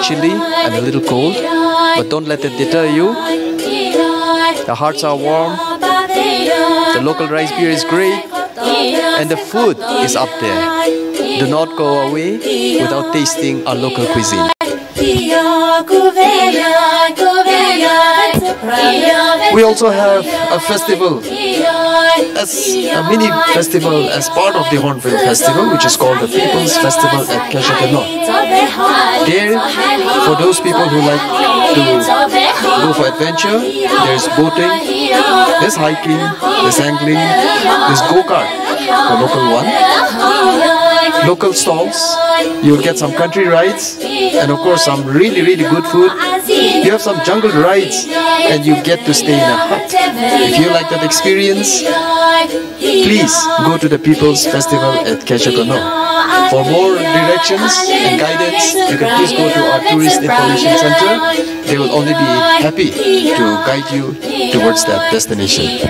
chilly and a little cold, but don't let it deter you. The hearts are warm, the local rice beer is great, and the food is up there. Do not go away without tasting our local cuisine. We also have a festival, a mini festival as part of the Hornbill Festival, which is called the People's Festival at Keshakano. There, for those people who like to go for adventure, there's boating, there's hiking, there's angling, there's go-kart, the local one, local stalls, you'll get some country rides, and of course some really good food. You have some jungle rides, and you get to stay in a hut. If you like that experience, please go to the People's Festival at Keshakano. For more directions and guidance, you can please go to our Tourist Information Center. They will only be happy to guide you towards that destination.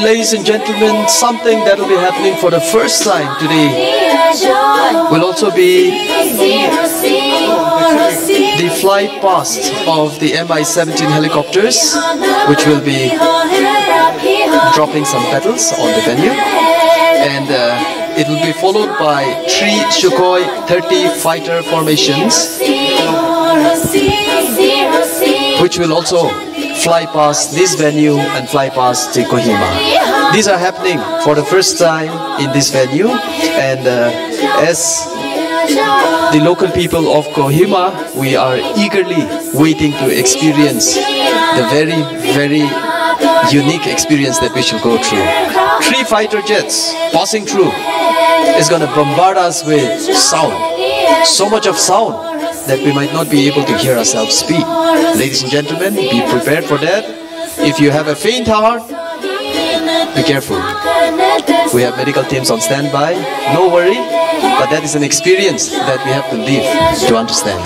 Ladies and gentlemen, something that will be happening for the first time today will also be the flight past of the Mi-17 helicopters, which will be dropping some petals on the venue, and it will be followed by 3 Sukhoi 30 fighter formations, which will also fly past this venue and fly past the Kohima. These are happening for the first time in this venue, and as the local people of Kohima, we are eagerly waiting to experience the very unique experience that we shall go through. 3 fighter jets passing through is going to bombard us with sound. So much of sound that we might not be able to hear ourselves speak. Ladies and gentlemen, be prepared for that. If you have a faint heart, be careful. We have medical teams on standby. No worry, but that is an experience that we have to live to understand.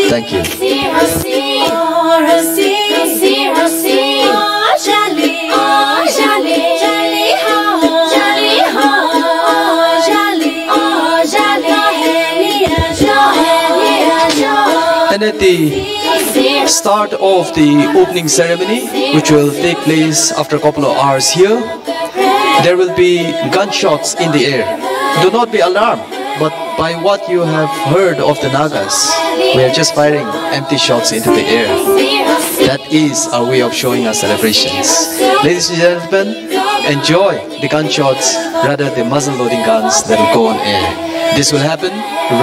Thank you. And at the start of the opening ceremony, which will take place after a couple of hours here, there will be gunshots in the air. Do not be alarmed, but by what you have heard of the Nagas, we are just firing empty shots into the air. That is our way of showing our celebrations. Ladies and gentlemen, enjoy the gunshots rather than muzzle-loading guns that will go on air. This will happen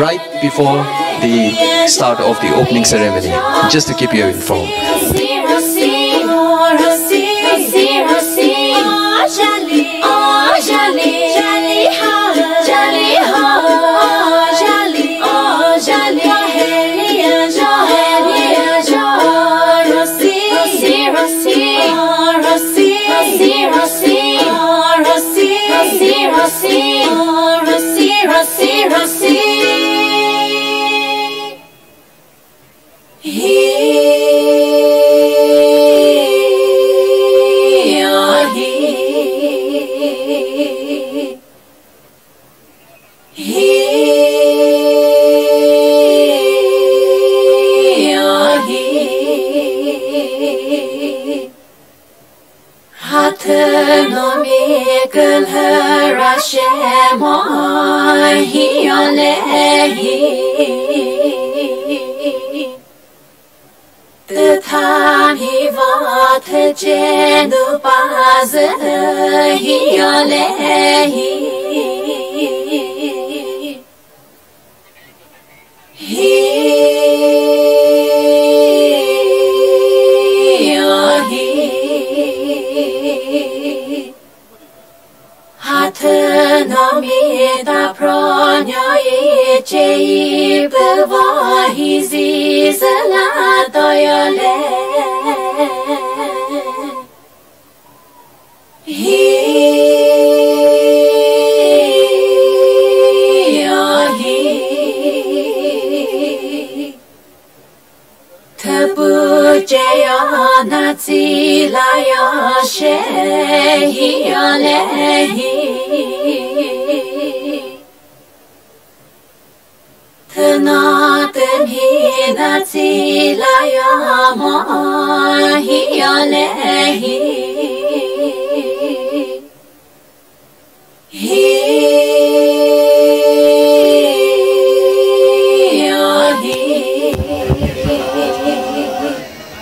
right before the start of the opening ceremony, just to keep you informed.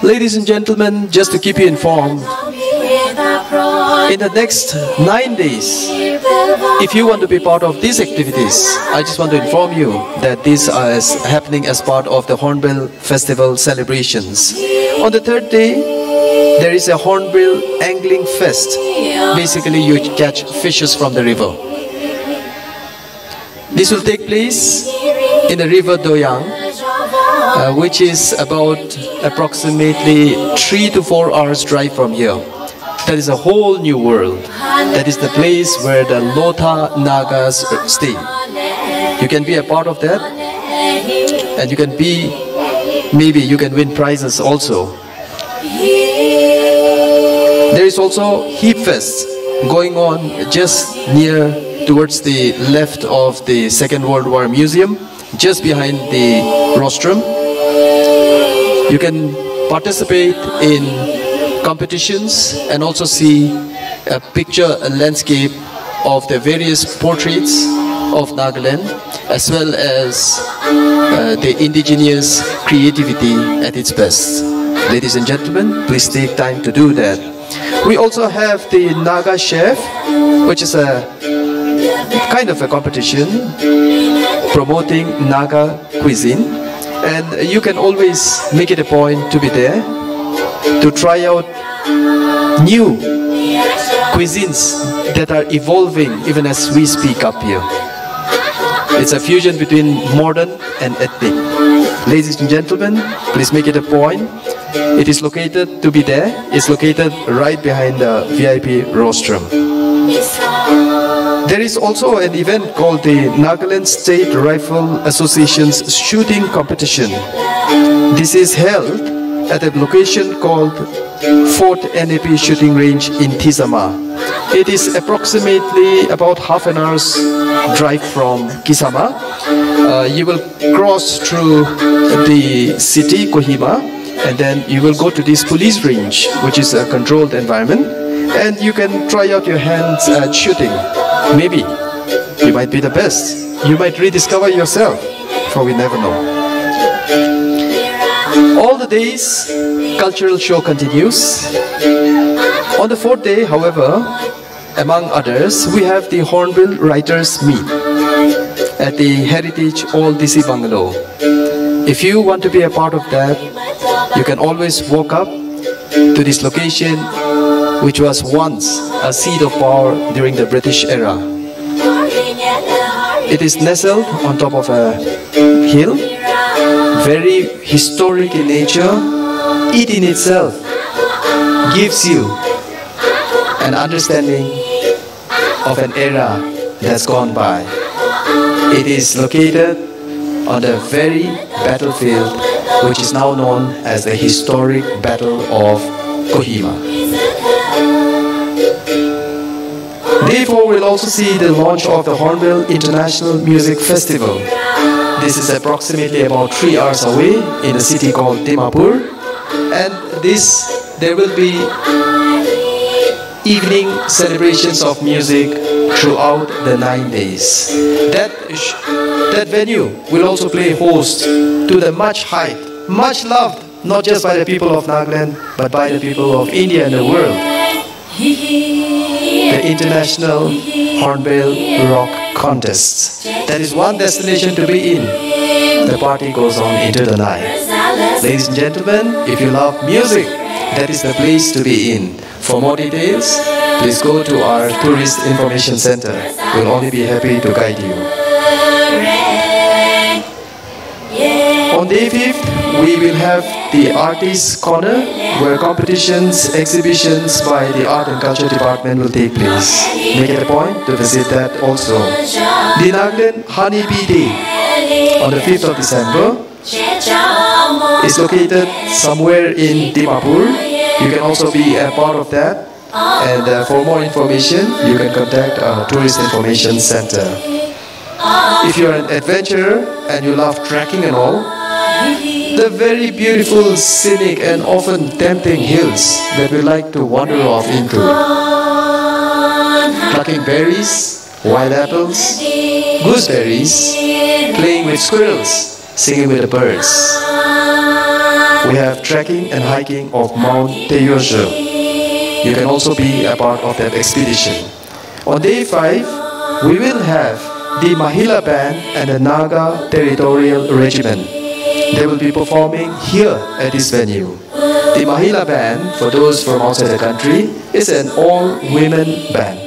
Ladies and gentlemen, just to keep you informed, in the next 9 days, if you want to be part of these activities, I just want to inform you that these are happening as part of the Hornbill Festival celebrations. On the third day, there is a Hornbill Angling Fest. Basically, you catch fishes from the river. This will take place in the river Doyang, which is about approximately 3 to 4 hours drive from here. That is a whole new world. That is the place where the Lotha Nagas stay. You can be a part of that, and you can be, maybe you can win prizes also. There is also Heap Fest going on just near towards the left of the Second World War Museum, just behind the rostrum. You can participate in competitions and also see a landscape of the various portraits of Nagaland, as well as the indigenous creativity at its best. Ladies and gentlemen, please take time to do that. We also have the Naga Chef, which is a kind of a competition promoting Naga cuisine, and you can always make it a point to be there to try out new cuisines that are evolving even as we speak up here. It's a fusion between modern and ethnic. Ladies and gentlemen, please make it a point. It is located to be there. It's located right behind the VIP rostrum. There is also an event called the Nagaland State Rifle Association's shooting competition. This is held at a location called Fort NAP Shooting Range in Tizama. It is approximately about half an hour's drive from Kisama. You will cross through the city, Kohima, and then you will go to this police range, which is a controlled environment, and you can try out your hands at shooting. Maybe you might be the best. You might rediscover yourself, for we never know. All the days, cultural show continues. On the fourth day, however, among others, we have the Hornbill Writers Meet at the Heritage Old DC Bungalow. If you want to be a part of that, you can always walk up to this location, which was once a seat of power during the British era. It is nestled on top of a hill, very historic in nature. It in itself gives you an understanding of an era that's gone by. It is located on the very battlefield which is now known as the historic Battle of Kohima. Day 4 will also see the launch of the Hornbill International Music Festival. This is approximately about 3 hours away in a city called Dimapur, and there will be evening celebrations of music throughout the 9 days. That venue will also play host to the much hyped, much loved, not just by the people of Nagaland, but by the people of India and the world, the International Hornbill Rock Contest. That is one destination to be in. The party goes on into the night. Ladies and gentlemen, if you love music, that is the place to be in. For more details, please go to our Tourist Information Center. We'll only be happy to guide you. On day 5th, we will have the Artists' Corner, where competitions, exhibitions by the Art and Culture Department will take place. Make it a point to visit that also. The Nagaland Honeybee Day on the 5th of December is located somewhere in Dimapur. You can also be a part of that. And for more information, you can contact our Tourist Information Center. If you're an adventurer and you love trekking and all, the very beautiful, scenic and often tempting hills that we like to wander off into. Plucking berries, wild apples, gooseberries, playing with squirrels, singing with the birds. We have trekking and hiking of Mount Teyoje. You can also be a part of that expedition. On day 5, we will have the Mahila Band and the Naga Territorial Regiment. They will be performing here at this venue. The Mahila Band, for those from outside the country, is an all-women band.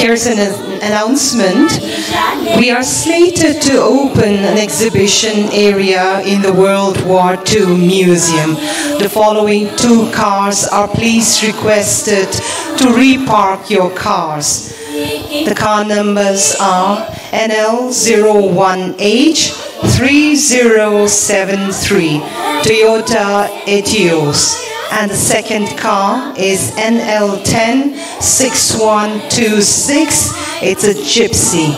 Here's an announcement. We are slated to open an exhibition area in the World War II Museum. The following 2 cars are please requested to repark your cars. The car numbers are NL01H3073 Toyota Etios. And the second car is NL106126. It's a Gypsy.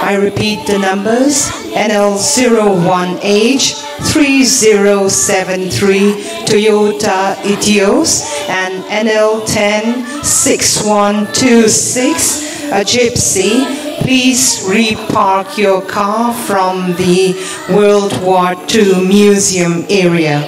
I repeat the numbers. NL01H3073 Toyota Etios and NL106126, a Gypsy. Please repark your car from the World War II Museum area.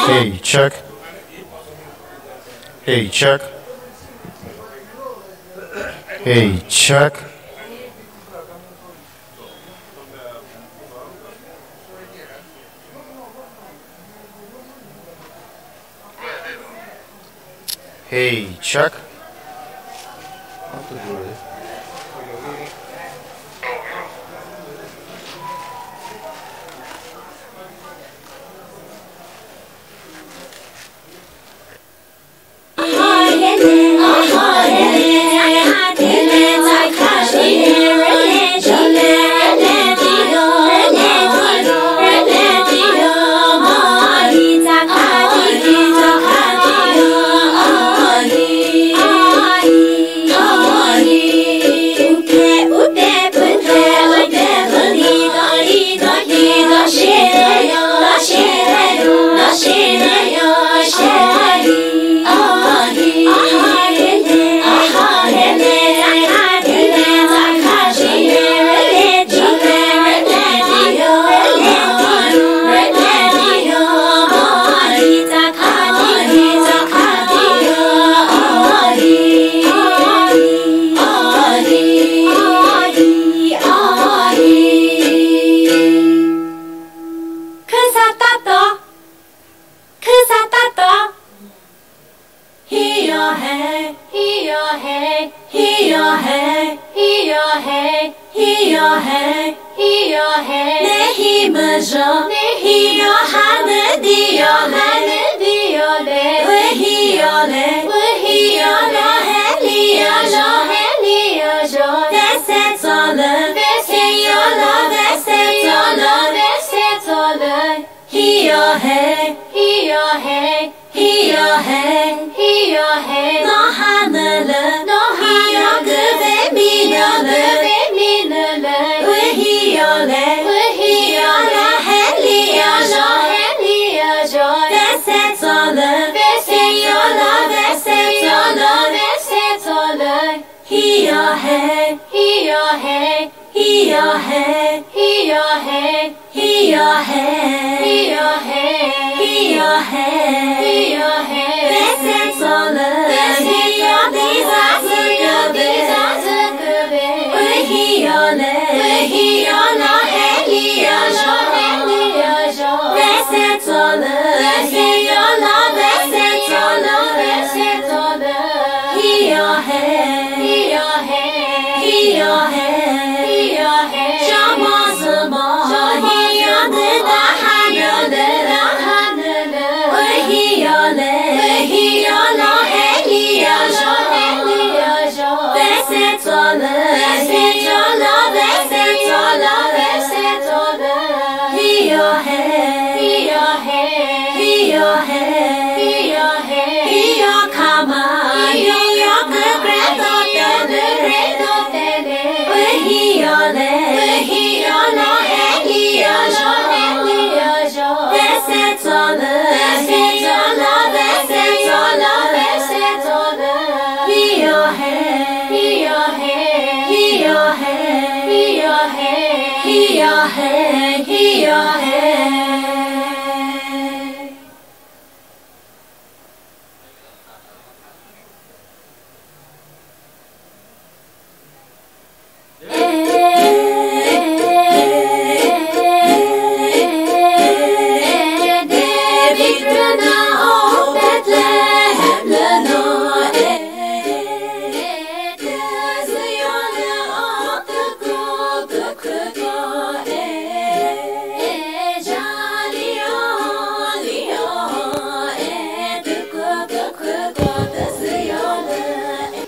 Hey, Chuck. Hey, Chuck. Hey, Chuck. Hey, Chuck.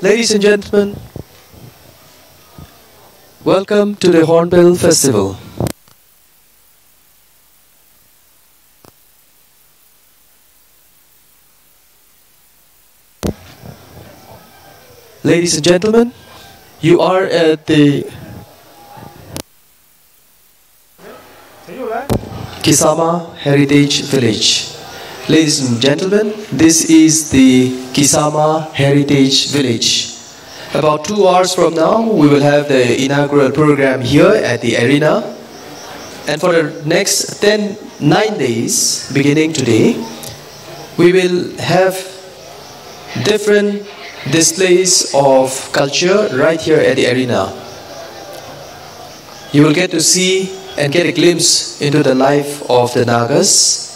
Ladies and gentlemen, welcome to the Hornbill Festival. Ladies and gentlemen, you are at the Kisama Heritage Village. Ladies and gentlemen, this is the Kisama Heritage Village. About 2 hours from now, we will have the inaugural program here at the arena. And for the next 9 days, beginning today, we will have different displays of culture right here at the arena. You will get to see and get a glimpse into the life of the Nagas,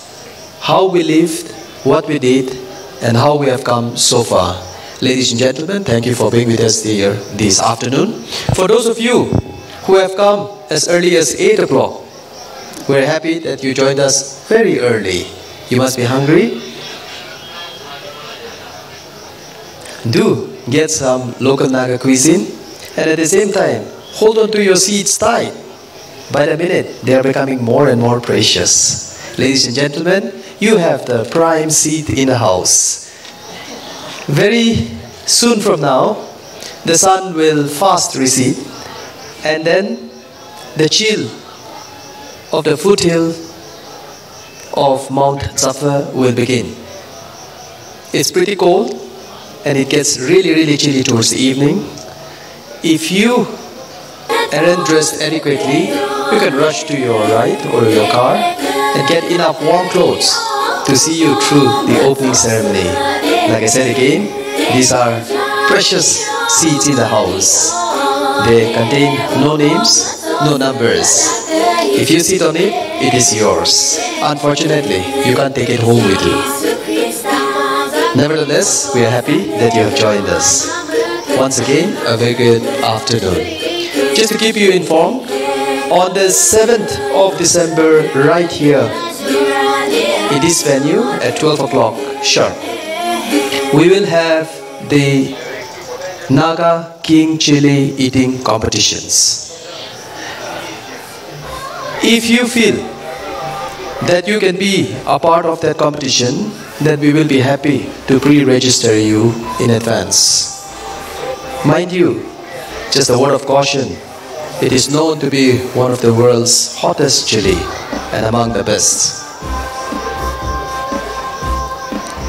how we lived, what we did, and how we have come so far. Ladies and gentlemen, thank you for being with us here this afternoon. For those of you who have come as early as 8 o'clock, we're happy that you joined us very early. You must be hungry. Do get some local Naga cuisine, and at the same time, hold on to your seats tight. By the minute, they are becoming more and more precious. Ladies and gentlemen, you have the prime seat in the house. Very soon from now, the sun will fast recede, and then the chill of the foothill of Mount Zafar will begin. It's pretty cold, and it gets really chilly towards the evening. If you aren't dressed adequately, you can rush to your ride or your car and get enough warm clothes to see you through the opening ceremony. Like I said again, these are precious seats in the house. They contain no names, no numbers. If you sit on it, it is yours. Unfortunately, you can't take it home with you. Nevertheless, we are happy that you have joined us. Once again, a very good afternoon. Just to keep you informed, on the 7th of December, right here in this venue at 12 o'clock sharp, we will have the Naga King Chili eating competitions. If you feel that you can be a part of that competition, then we will be happy to pre-register you in advance. Mind you, just a word of caution, it is known to be one of the world's hottest chili and among the best.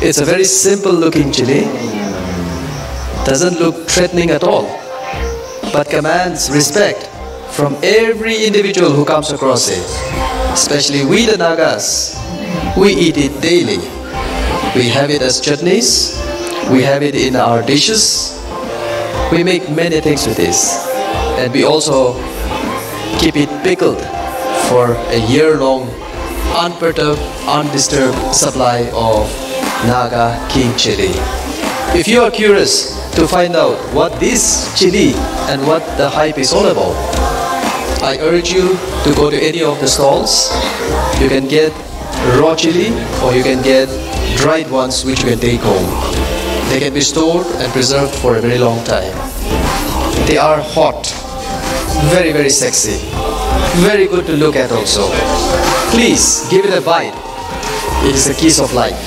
It's a very simple looking chili, doesn't look threatening at all, but commands respect from every individual who comes across it. Especially we the Nagas, we eat it daily. We have it as chutneys, we have it in our dishes, we make many things with this. And we also keep it pickled for a year-long, unperturbed, undisturbed supply of Naga King chili. If you are curious to find out what this chili and what the hype is all about, I urge you to go to any of the stalls. You can get raw chili or you can get dried ones which you can take home. They can be stored and preserved for a very long time. They are hot, very, very sexy, very good to look at also. Please give it a bite. It is a kiss of life.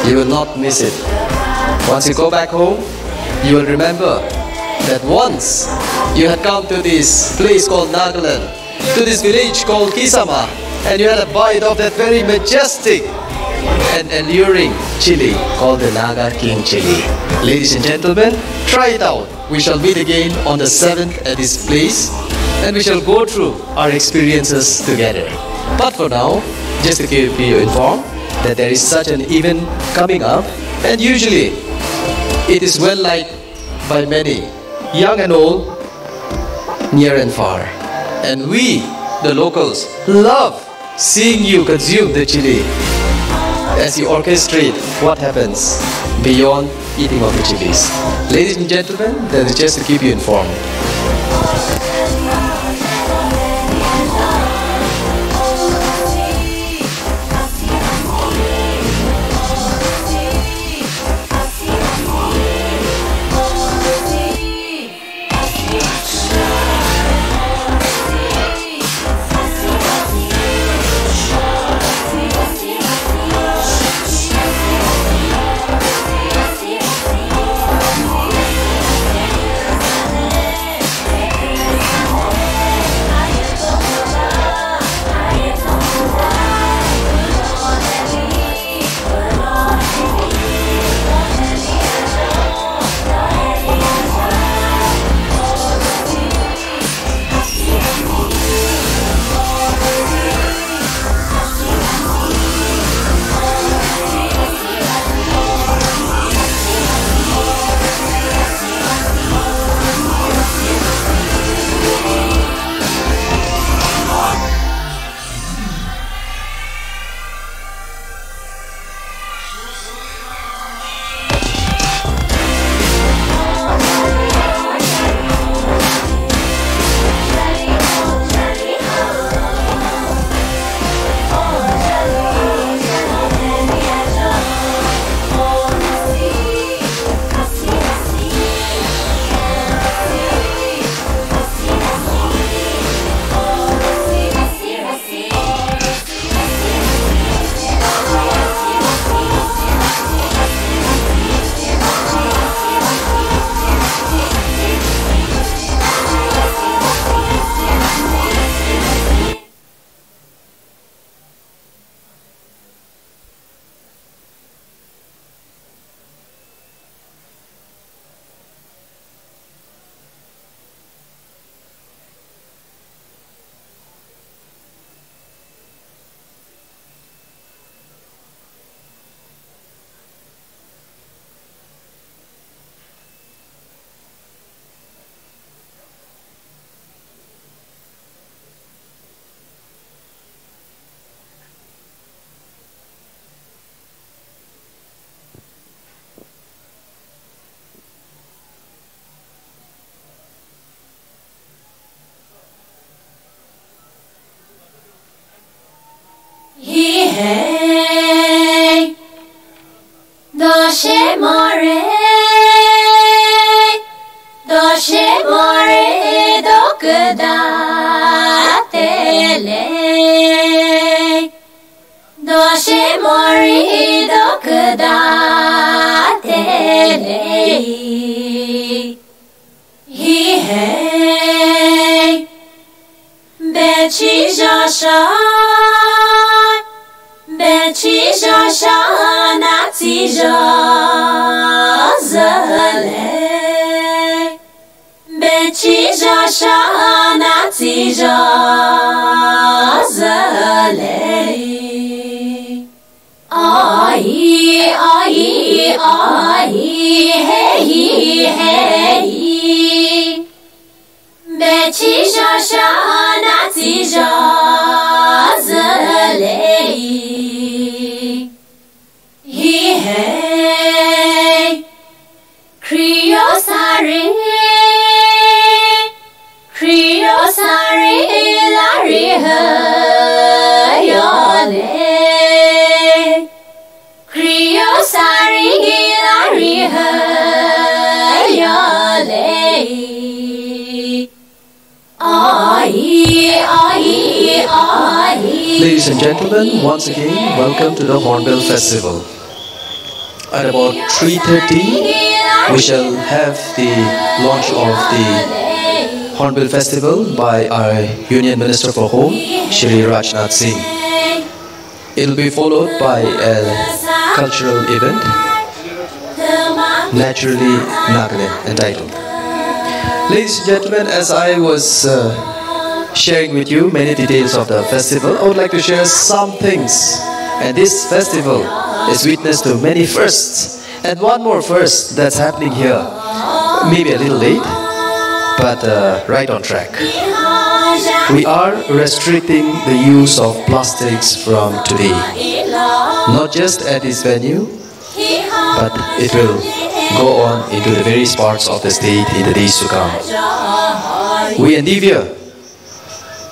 You will not miss it. Once you go back home, you will remember that once you had come to this place called Nagaland, to this village called Kisama, and you had a bite of that very majestic and alluring chili called the Naga King chili. Ladies and gentlemen, try it out. We shall meet again on the 7th at this place, and we shall go through our experiences together. But for now, just to keep you informed that there is such an event coming up, and usually it is well liked by many, young and old, near and far. And we, the locals, love seeing you consume the chili as you orchestrate what happens beyond eating of the chilies. Ladies and gentlemen, that is just to keep you informed. Doshe mori dokadate he hey Bechi Josha Nati Jazale Bechi Josha Nati Jazale Ai hey Bechi Josha Nati Jazale he hey Kriosari Lari Hayale Kriosari Lari Hayale Ladies and gentlemen, once again, welcome to the Hornbill Festival. At about 3:30, we shall have the launch of the Hornbill Festival by our Union Minister for Home, Shri Rajnath Singh. It will be followed by a cultural event, Naturally Nagaland, entitled. Ladies and gentlemen, as I was sharing with you many details of the festival, I would like to share some things. And this festival is witness to many firsts. And one more first that's happening here, maybe a little late, but right on track. We are restricting the use of plastics from today. Not just at this venue, but it will go on into the various parts of the state in the days to come. We endeavor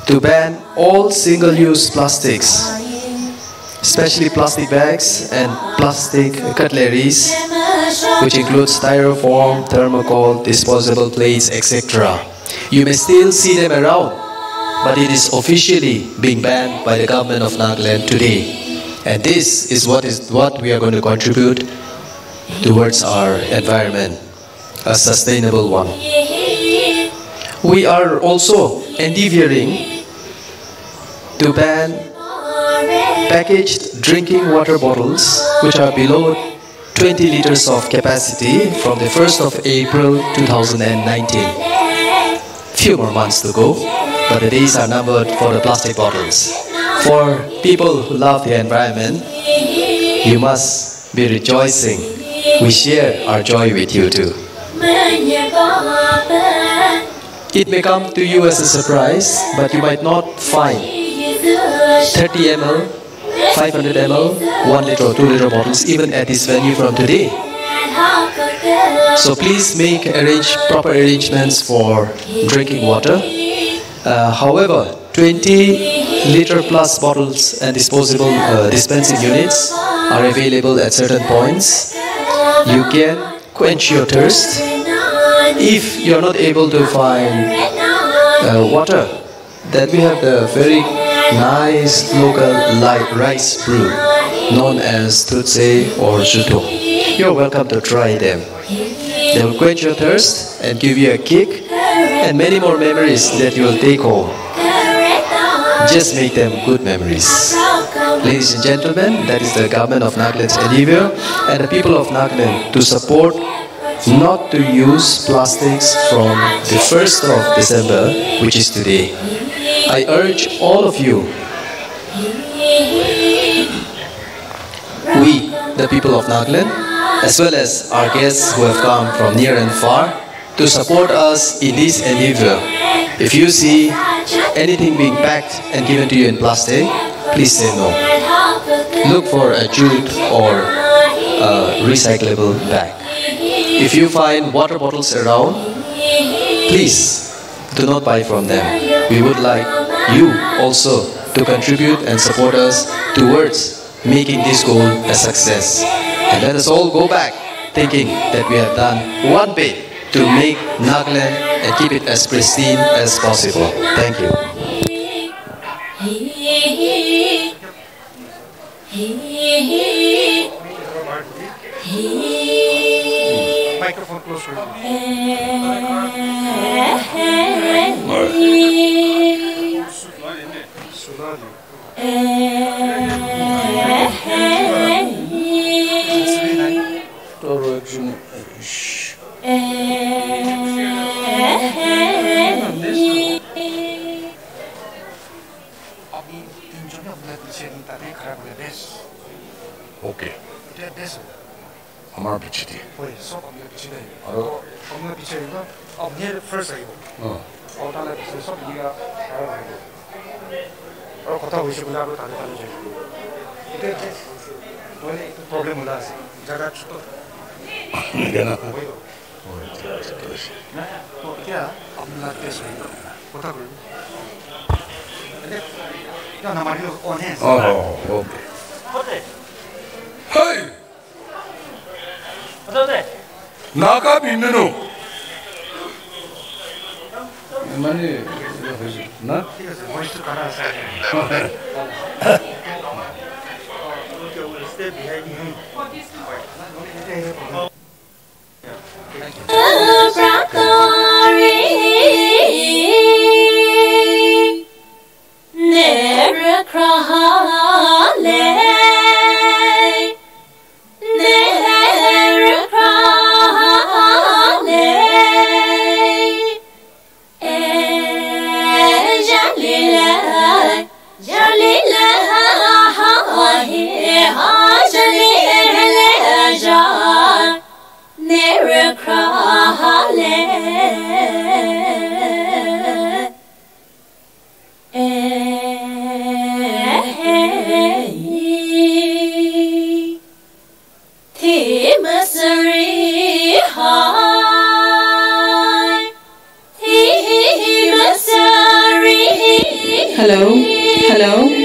to ban all single-use plastics, especially plastic bags and plastic cutleries, which includes styrofoam, thermocol, disposable plates, etc. You may still see them around, but it is officially being banned by the government of Nagaland today. And this is what we are going to contribute towards our environment, a sustainable one. We are also endeavoring to ban packaged drinking water bottles which are below 20 liters of capacity from the 1st of April 2019. Few more months to go, but the days are numbered for the plastic bottles. For people who love the environment, you must be rejoicing. We share our joy with you too. It may come to you as a surprise, but you might not find 30 ml, 500 ml, 1 liter or 2 liter bottles even at this venue from today. So please make proper arrangements for drinking water. However, 20 liter plus bottles and disposable dispensing units are available at certain points. You can quench your thirst. If you're not able to find water, then we have the very nice local light rice brew known as Tutse or Juto. You're welcome to try them. They will quench your thirst and give you a kick and many more memories that you will take home. Just make them good memories. Ladies and gentlemen, that is the government of Nagaland's endeavor and the people of Nagaland to support not to use plastics from the 1st of December, which is today. I urge all of you, we, the people of Nagaland, as well as our guests who have come from near and far, to support us in this endeavor. If you see anything being packed and given to you in plastic, please say no. Look for a jute or a recyclable bag. If you find water bottles around, please do not buy from them. We would like you also to contribute and support us towards making this goal a success. And let us all go back thinking that we have done one bit to make Nagaland and keep it as pristine as possible. Thank you. Microphone close to you. Okay. हमारा पीछे थी अब here first आइबो और ताले पीछे सब लिया और कथा होइछ गुला रो ताले ताले जाय इते बोले प्रॉब्लम होला আছে जगह छोटो लेना ना तो क्या अपना देश है कथा करू ना हमारी ऑन है okay 헤이 어때 나가 믿는 놈 많이 나 voice to cara stay behind him never cry. Hello, hello.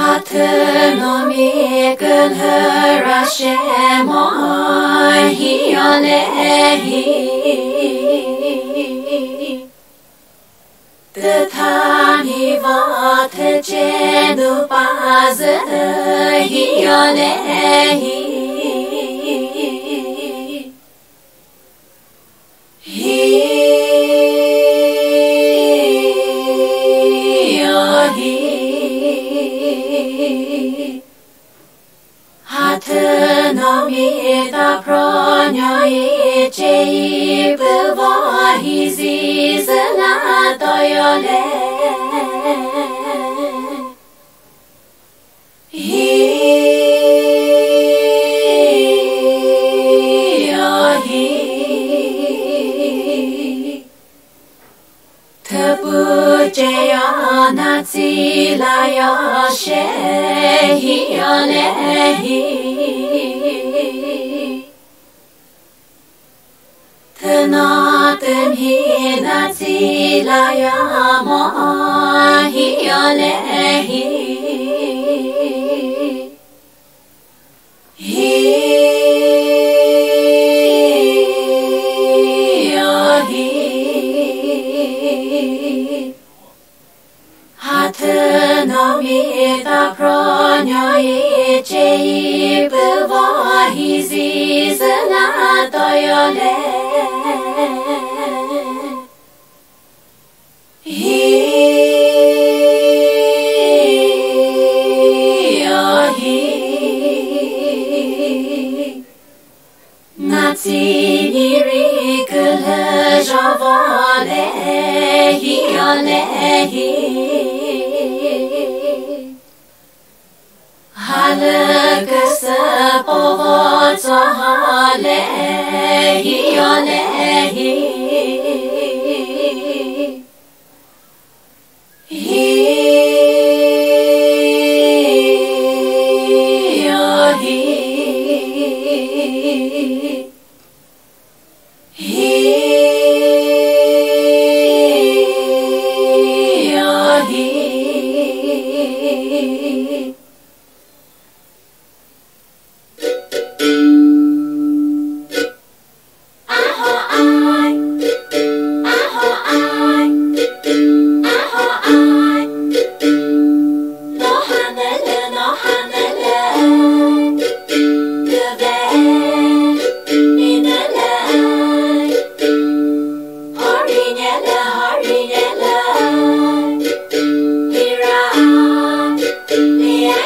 Hatenomi gulher Hashem Ohi Alehi Tani vat jenu paz Hi Alehi Hatenomi da pronoi chei bevahi zizla doyole Jaya Zilaya Shehi Alehi Tanatem Hina Zilaya Mohi Alehi Hatenomi da pronoi chei bevahi zizla doyole Natsini rikle javale hi alehi Halakasa povotsa halehi alehi Yeah.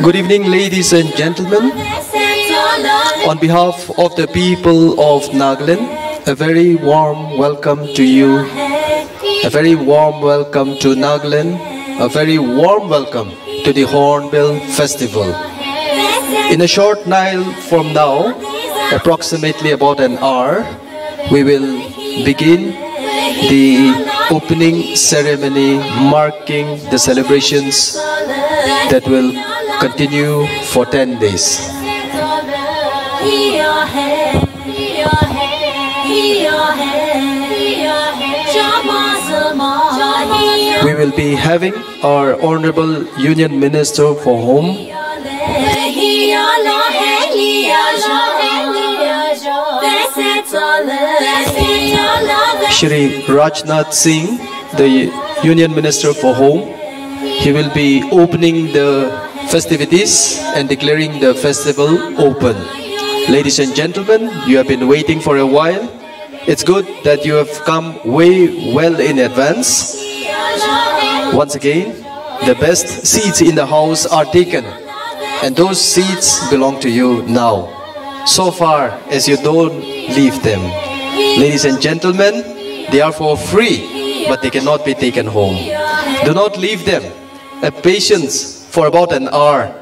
Good evening, ladies and gentlemen. On behalf of the people of Nagaland, a very warm welcome to you. A very warm welcome to Nagaland. A very warm welcome to the Hornbill Festival. In a short while from now, approximately about an hour, we will begin the opening ceremony marking the celebrations that will continue for 10 days. We will be having our Honorable Union Minister for Home, Shri Rajnath Singh, the Union Minister for Home. He will be opening the festivities and declaring the festival open. Ladies and gentlemen, you have been waiting for a while. It's good that you have come way well in advance. Once again, the best seats in the house are taken, and those seats belong to you now, so far as you don't leave them. Ladies and gentlemen, they are for free, but they cannot be taken home. Do not leave them. A patience for about an hour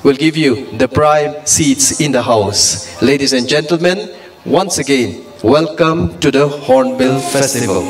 will give you the prime seats in the house. Ladies and gentlemen, once again, welcome to the Hornbill Festival.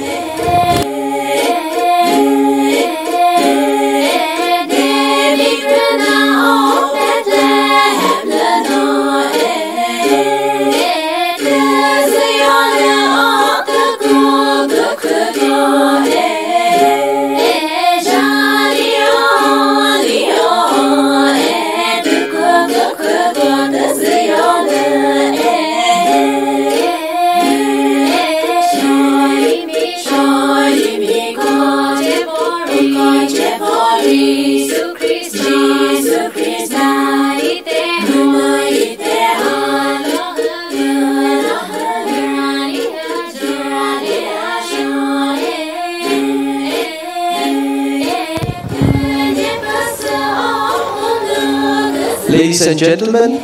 Ladies and gentlemen,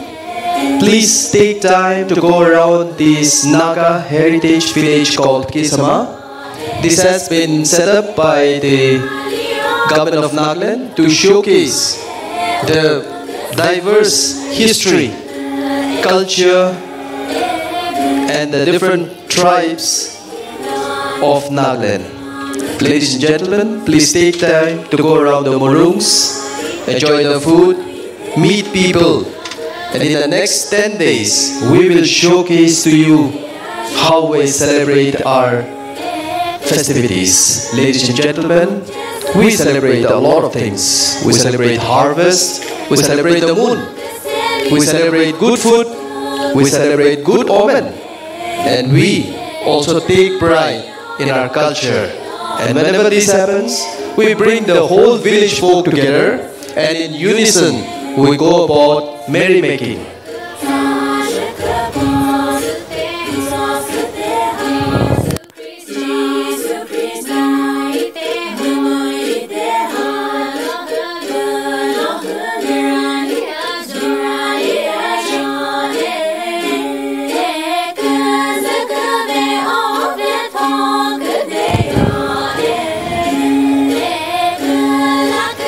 please take time to go around this Naga heritage village called Kisama. This has been set up by the government of Nagaland to showcase the diverse history, culture, and the different tribes of Nagaland. Ladies and gentlemen, please take time to go around the morungs, enjoy the food, meet people, and in the next 10 days we will showcase to you how we celebrate our festivities. Ladies and gentlemen, we celebrate a lot of things. We celebrate harvest, we celebrate the moon, we celebrate good food, we celebrate good omen, and we also take pride in our culture. And whenever this happens, we bring the whole village folk together, and in unison we go about merrymaking.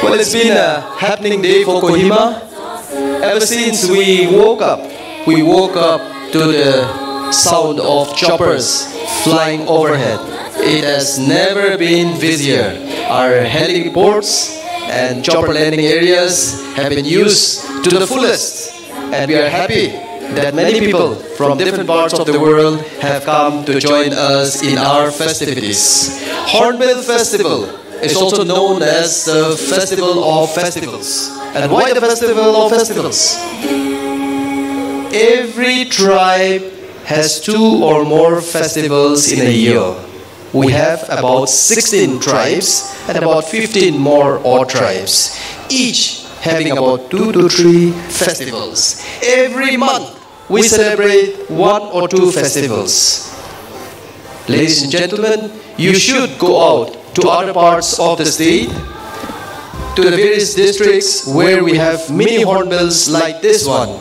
Well, it's been a happening day for Kohima. Ever since we woke up to the sound of choppers flying overhead. It has never been busier. Our heliports and chopper landing areas have been used to the fullest, and we are happy that many people from different parts of the world have come to join us in our festivities. Hornbill Festival is also known as the Festival of Festivals. And why the Festival of Festivals? Every tribe has 2 or more festivals in a year. We have about 16 tribes and about 15 more odd tribes, each having about 2 to 3 festivals. Every month we celebrate 1 or 2 festivals. Ladies and gentlemen, you should go out to other parts of the state, to the various districts where we have mini hornbills like this one.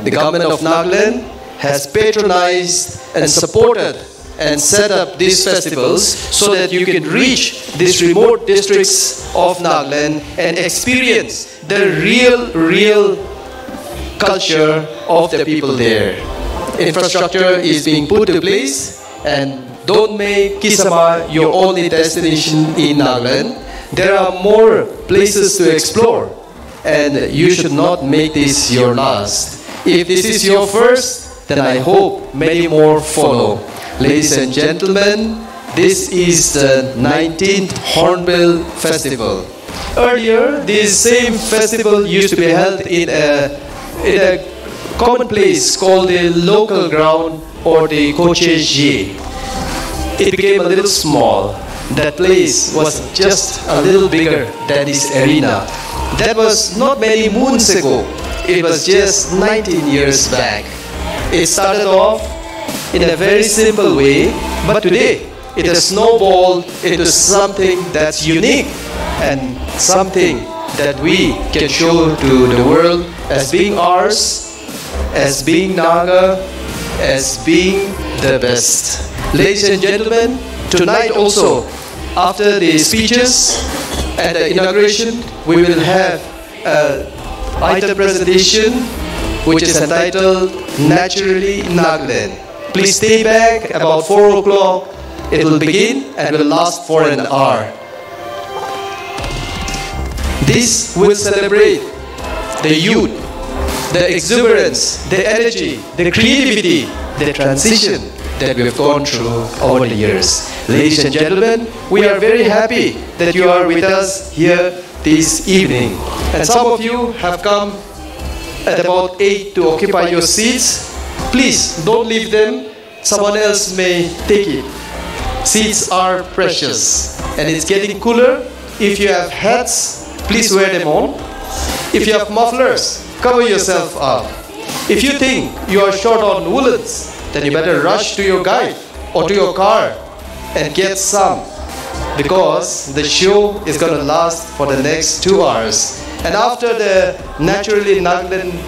The government of Nagaland has patronized and supported and set up these festivals so that you can reach these remote districts of Nagaland and experience the real culture of the people there. Infrastructure is being put to place, and don't make Kisama your only destination in Nagaland. There are more places to explore, and you should not make this your last. If this is your first, then I hope many more follow. Ladies and gentlemen, this is the 19th Hornbill Festival. Earlier, this same festival used to be held in a common place called the local ground or the Kocheji. It became a little small. That place was just a little bigger than this arena. That was not many moons ago. It was just 19 years back. It started off in a very simple way, but today it has snowballed into something that's unique and something that we can show to the world as being ours, as being Naga, as being the best. Ladies and gentlemen, tonight also, after the speeches and the inauguration, we will have an item presentation which is entitled Naturally Nagaland. Please stay back about 4 o'clock. It will begin and will last for an hour. This will celebrate the youth, the exuberance, the energy, the creativity, the transition that we have gone through over the years. Ladies and gentlemen, we are very happy that you are with us here this evening. And some of you have come at about 8 to occupy your seats. Please don't leave them. Someone else may take it. Seats are precious and it's getting cooler. If you have hats, please wear them on. If you have mufflers, cover yourself up. If you think you are short on woolens, then you better rush to your guide or to your car and get some, because the show is going to last for the next 2 hours. And after the Naturally Nagaland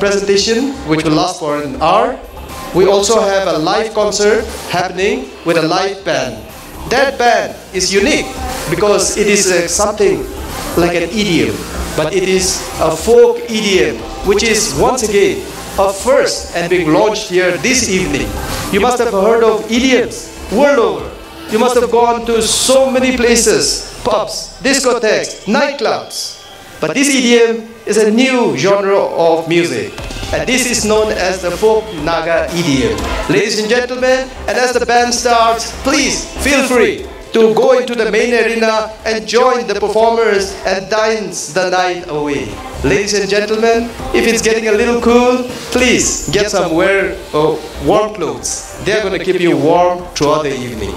presentation, which will last for an hour, we also have a live concert happening with a live band. That band is unique because it is something like an idiom, but it is a folk idiom, which is once again a first and being launched here this evening. You must have heard of idioms world over. You must have gone to so many places, pubs, discotheques, nightclubs. But this idiom is a new genre of music, and this is known as the folk Naga idiom. Ladies and gentlemen, and as the band starts, please feel free to go into the main arena and join the performers and dance the night away. Ladies and gentlemen, if it's getting a little cool, please get some warm clothes. They're going to keep you warm throughout the evening.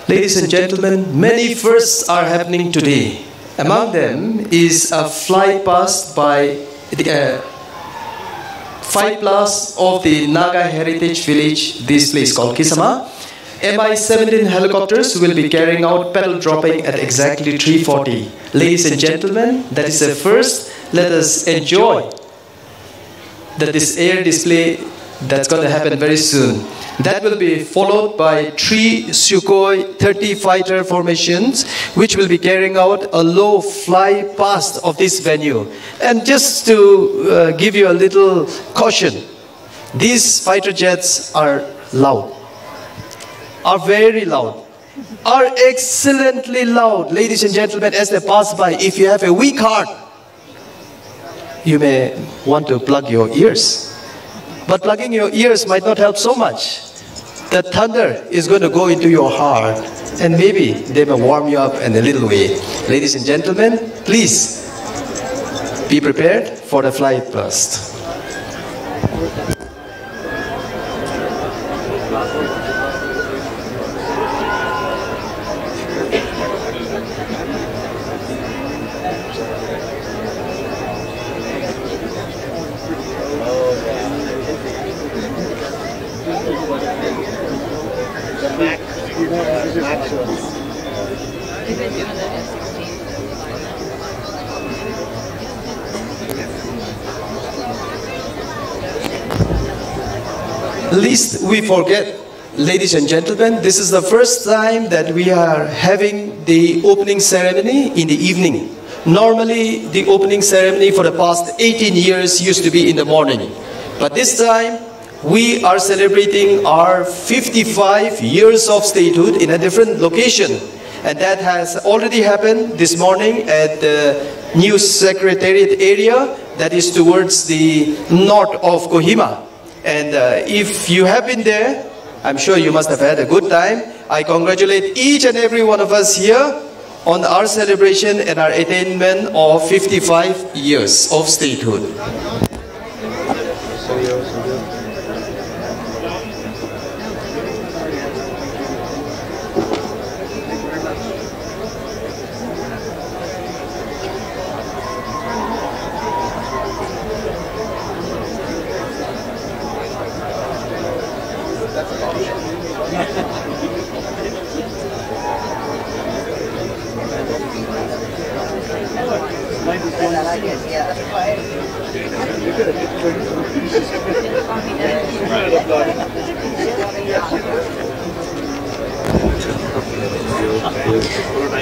Ladies and gentlemen, many firsts are happening today. Among them is a fly past by the fly-past of the Naga Heritage Village, this place called Kisama. Mi-17 helicopters will be carrying out pedal dropping at exactly 3:40. Ladies and gentlemen, that is the first. Let us enjoy this air display that's going to happen very soon. That will be followed by 3 Sukhoi 30 fighter formations, which will be carrying out a low fly past of this venue. And just to give you a little caution, these fighter jets are loud, are very loud, are excellently loud. Ladies and gentlemen, as they pass by, if you have a weak heart, you may want to plug your ears. But plugging your ears might not help so much. The thunder is going to go into your heart, and maybe they may warm you up in a little way. Ladies and gentlemen, please Be prepared for the flight blast. Lest we forget, ladies and gentlemen, this is the first time that we are having the opening ceremony in the evening. Normally, the opening ceremony for the past 18 years used to be in the morning. But this time, we are celebrating our 55 years of statehood in a different location. And that has already happened this morning at the new Secretariat area that is towards the north of Kohima. And if you have been there, I'm sure you must have had a good time. I congratulate each and every one of us here on our celebration and our attainment of 55 years of statehood.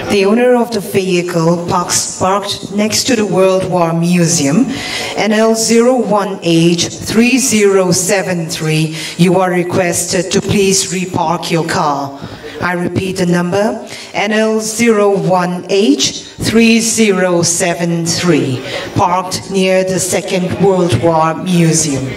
The owner of the vehicle parked next to the World War Museum, NL01H3073, you are requested to please repark your car. I repeat the number, NL01H3073, parked near the Second World War Museum.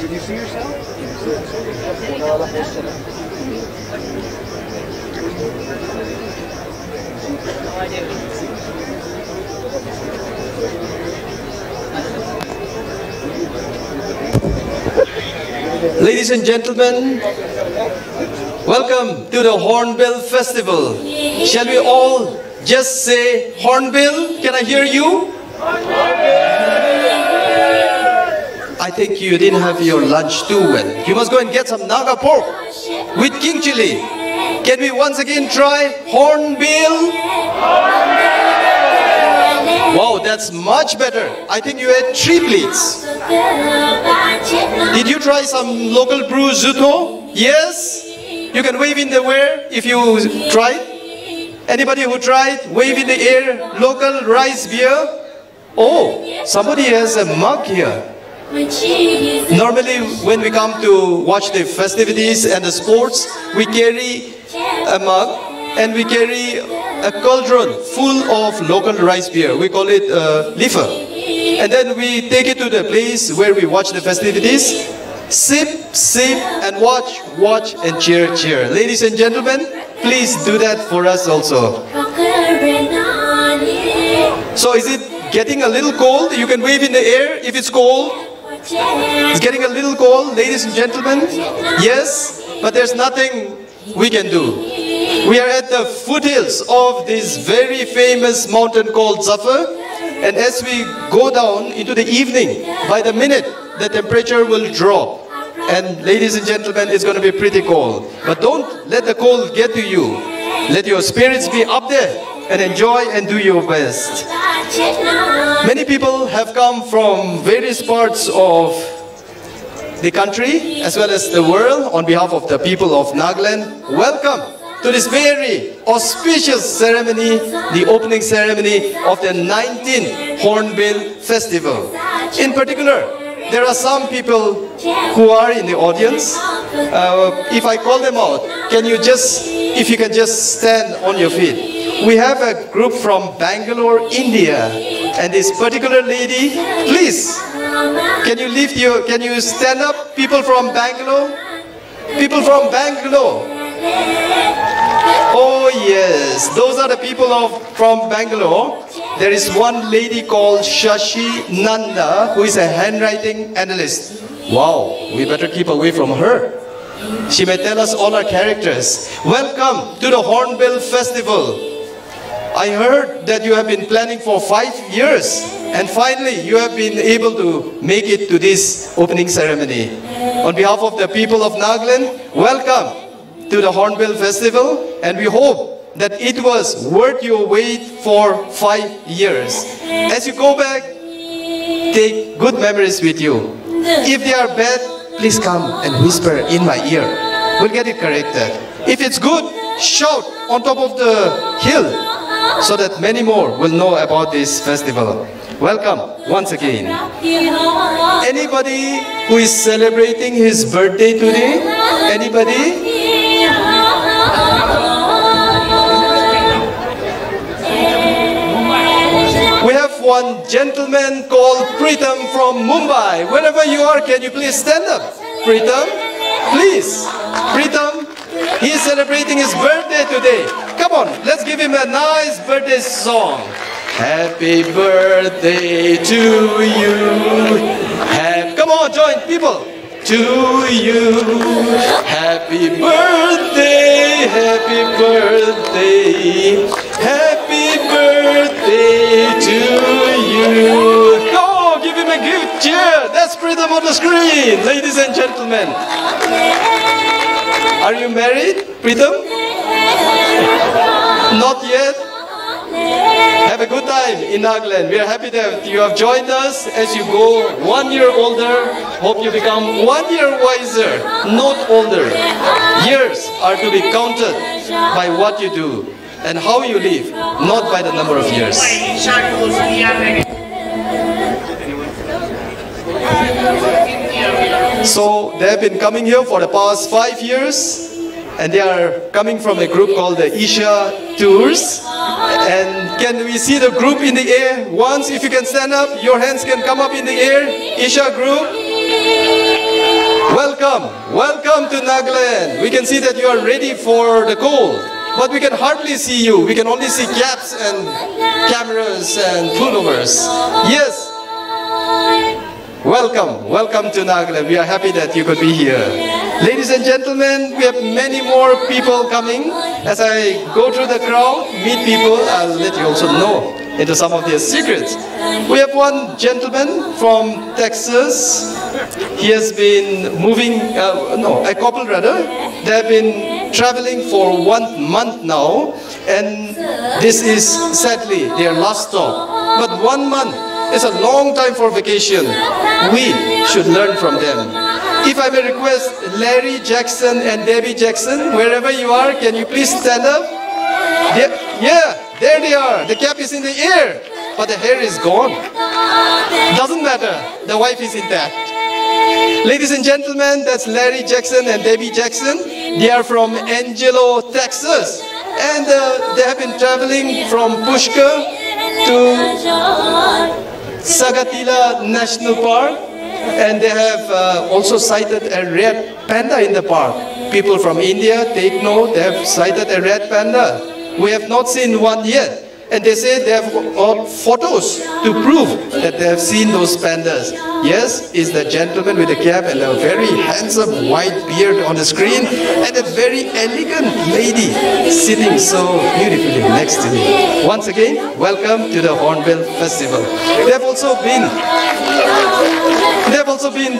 Did you see yourself? Ladies and gentlemen, welcome to the Hornbill Festival. Shall we all just say Hornbill? Can I hear you? I think you didn't have your lunch too well. You must go and get some Naga pork with king chili. Can we once again try Hornbill? Wow, that's much better. I think you had 3 plates. Did you try some local brew Zuto? Yes? You can wave in the air if you tried. Anybody who tried, wave in the air, local rice beer. Oh, somebody has a mug here. Normally, when we come to watch the festivities and the sports, we carry a mug and we carry a cauldron full of local rice beer. We call it lifa. And then we take it to the place where we watch the festivities. Sip, sip, and watch, watch, and cheer, cheer. Ladies and gentlemen, please do that for us also. So is it getting a little cold? You can wave in the air if it's cold. It's getting a little cold, ladies and gentlemen. Yes, but there's nothing we can do. We are at the foothills of this very famous mountain called Zafar. And as we go down into the evening, by the minute, the temperature will drop. And ladies and gentlemen, it's going to be pretty cold. But don't let the cold get to you. Let your spirits be up there and enjoy and do your best. Many people have come from various parts of the country as well as the world. On behalf of the people of Nagaland, welcome to this very auspicious ceremony, the opening ceremony of the 19th Hornbill Festival. In particular, there are some people who are in the audience. If I call them out, if you can just stand on your feet. we have a group from Bangalore, India. And this particular lady, please, can you stand up, people from Bangalore? People from Bangalore. Oh yes, those are the people from Bangalore. There is one lady called Shashi Nanda, who is a handwriting analyst. Wow, we better keep away from her. She may tell us all our characters. Welcome to the Hornbill Festival. I heard that you have been planning for 5 years, and finally you have been able to make it to this opening ceremony. On behalf of the people of Nagaland, welcome to the Hornbill Festival, and we hope that it was worth your wait for 5 years. As you go back, take good memories with you. If they are bad, please come and whisper in my ear. We'll get it corrected. If it's good, shout on top of the hill so that many more will know about this festival. Welcome once again. Anybody who is celebrating his birthday today? Anybody? We have one gentleman called Pritam from Mumbai. Wherever you are, can you please stand up? Pritam, please. Pritam, he is celebrating his birthday today. Come on, let's give him a nice birthday song. Happy birthday to you. Come on, join people. To you. Happy birthday, happy birthday. Happy birthday to you. Go, give him a good cheer. That's Pritam on the screen, ladies and gentlemen. Are you married, Pritam? Not yet? Have a good time in Nagaland. We are happy that you have joined us. As you go 1 year older, hope you become 1 year wiser, not older. Years are to be counted by what you do and how you live, not by the number of years. So they have been coming here for the past 5 years, and they are coming from a group called the Isha Tours. And can we see the group in the air once? If you can stand up, your hands can come up in the air. Isha group, welcome, welcome to Nagaland. We can see that you are ready for the cold, but we can hardly see you. We can only see caps and cameras and pullovers. Yes. Welcome, welcome to Nagaland. We are happy that you could be here. Ladies and gentlemen, we have many more people coming. As I go through the crowd, meet people, I'll let you also know into some of their secrets. We have one gentleman from Texas. He has been moving, a couple rather. They have been traveling for 1 month now, and this is sadly their last stop. But 1 month is a long time for vacation. We should learn from them. If I may request Larry Jackson and Debbie Jackson, wherever you are, can you please stand up? Yeah, there they are. The cap is in the air, but the hair is gone. Doesn't matter. The wife is intact. Ladies and gentlemen, that's Larry Jackson and Debbie Jackson. They are from Angelo, Texas. And they have been traveling from Pushkar to Sagatila National Park, and they have also sighted a red panda in the park. People from India, take note, they have sighted a red panda. We have not seen one yet. And they say they have got photos to prove that they have seen those pandas. Yes, is the gentleman with the cap and a very handsome white beard on the screen, and a very elegant lady sitting so beautifully next to me. Once again, welcome to the Hornbill Festival. They have also been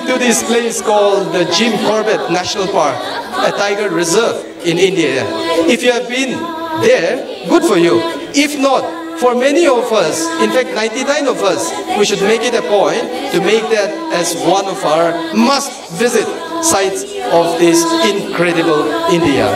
to this place called the Jim Corbett National Park, a tiger reserve in India. If you have been there, good for you. If not, for many of us, in fact 99 of us, we should make it a point to make that as one of our must-visit sites of this incredible India.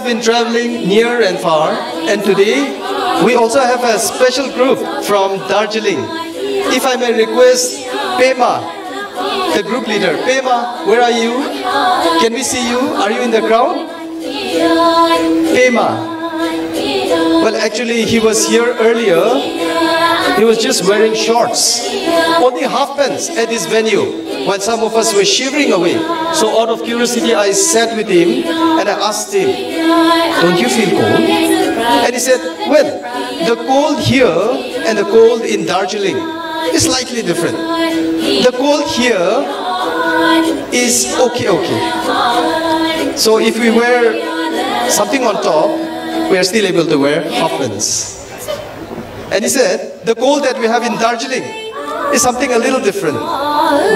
have been traveling near and far, and today we also have a special group from Darjeeling. If I may request Pema, the group leader. Pema, where are you? Can we see you? Are you in the crowd? Pema. Well, actually, he was here earlier. He was just wearing shorts, only half pants at this venue, while some of us were shivering away. So out of curiosity, I sat with him and I asked him, don't you feel cold? And he said, well, the cold here and the cold in Darjeeling is slightly different. The cold here is okay. So if we wear something on top, we are still able to wear half pants. And he said, the cold that we have in Darjeeling is something a little different.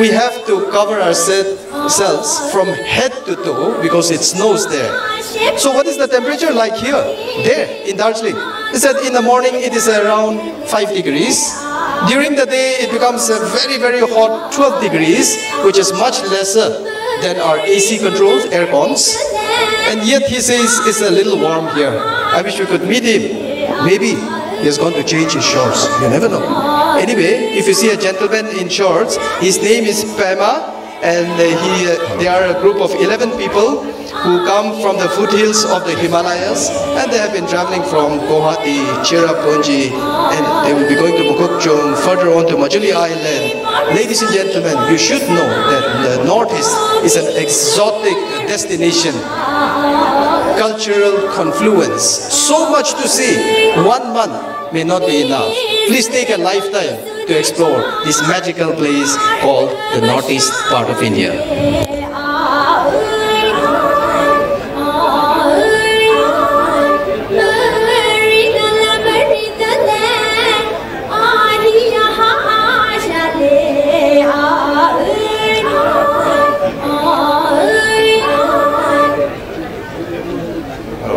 We have to cover ourselves from head to toe because it snows there. So what is the temperature like here? There, in Darjeeling. He said in the morning it is around 5 degrees. During the day it becomes a very, very hot 12 degrees, which is much lesser than our AC controlled air cons. And yet he says it's a little warm here. I wish we could meet him. Maybe he has gone to change his shorts. You never know. Anyway, if you see a gentleman in shorts, his name is Pema, and they are a group of 11 people who come from the foothills of the Himalayas, and they have been traveling from Guwahati, Cherrapunji, and they will be going to Mukokchung, further on to Majuli Island. Ladies and gentlemen, you should know that the Northeast is an exotic destination, cultural confluence. So much to see. 1 month may not be enough. Please take a lifetime to explore this magical place called the Northeast part of India.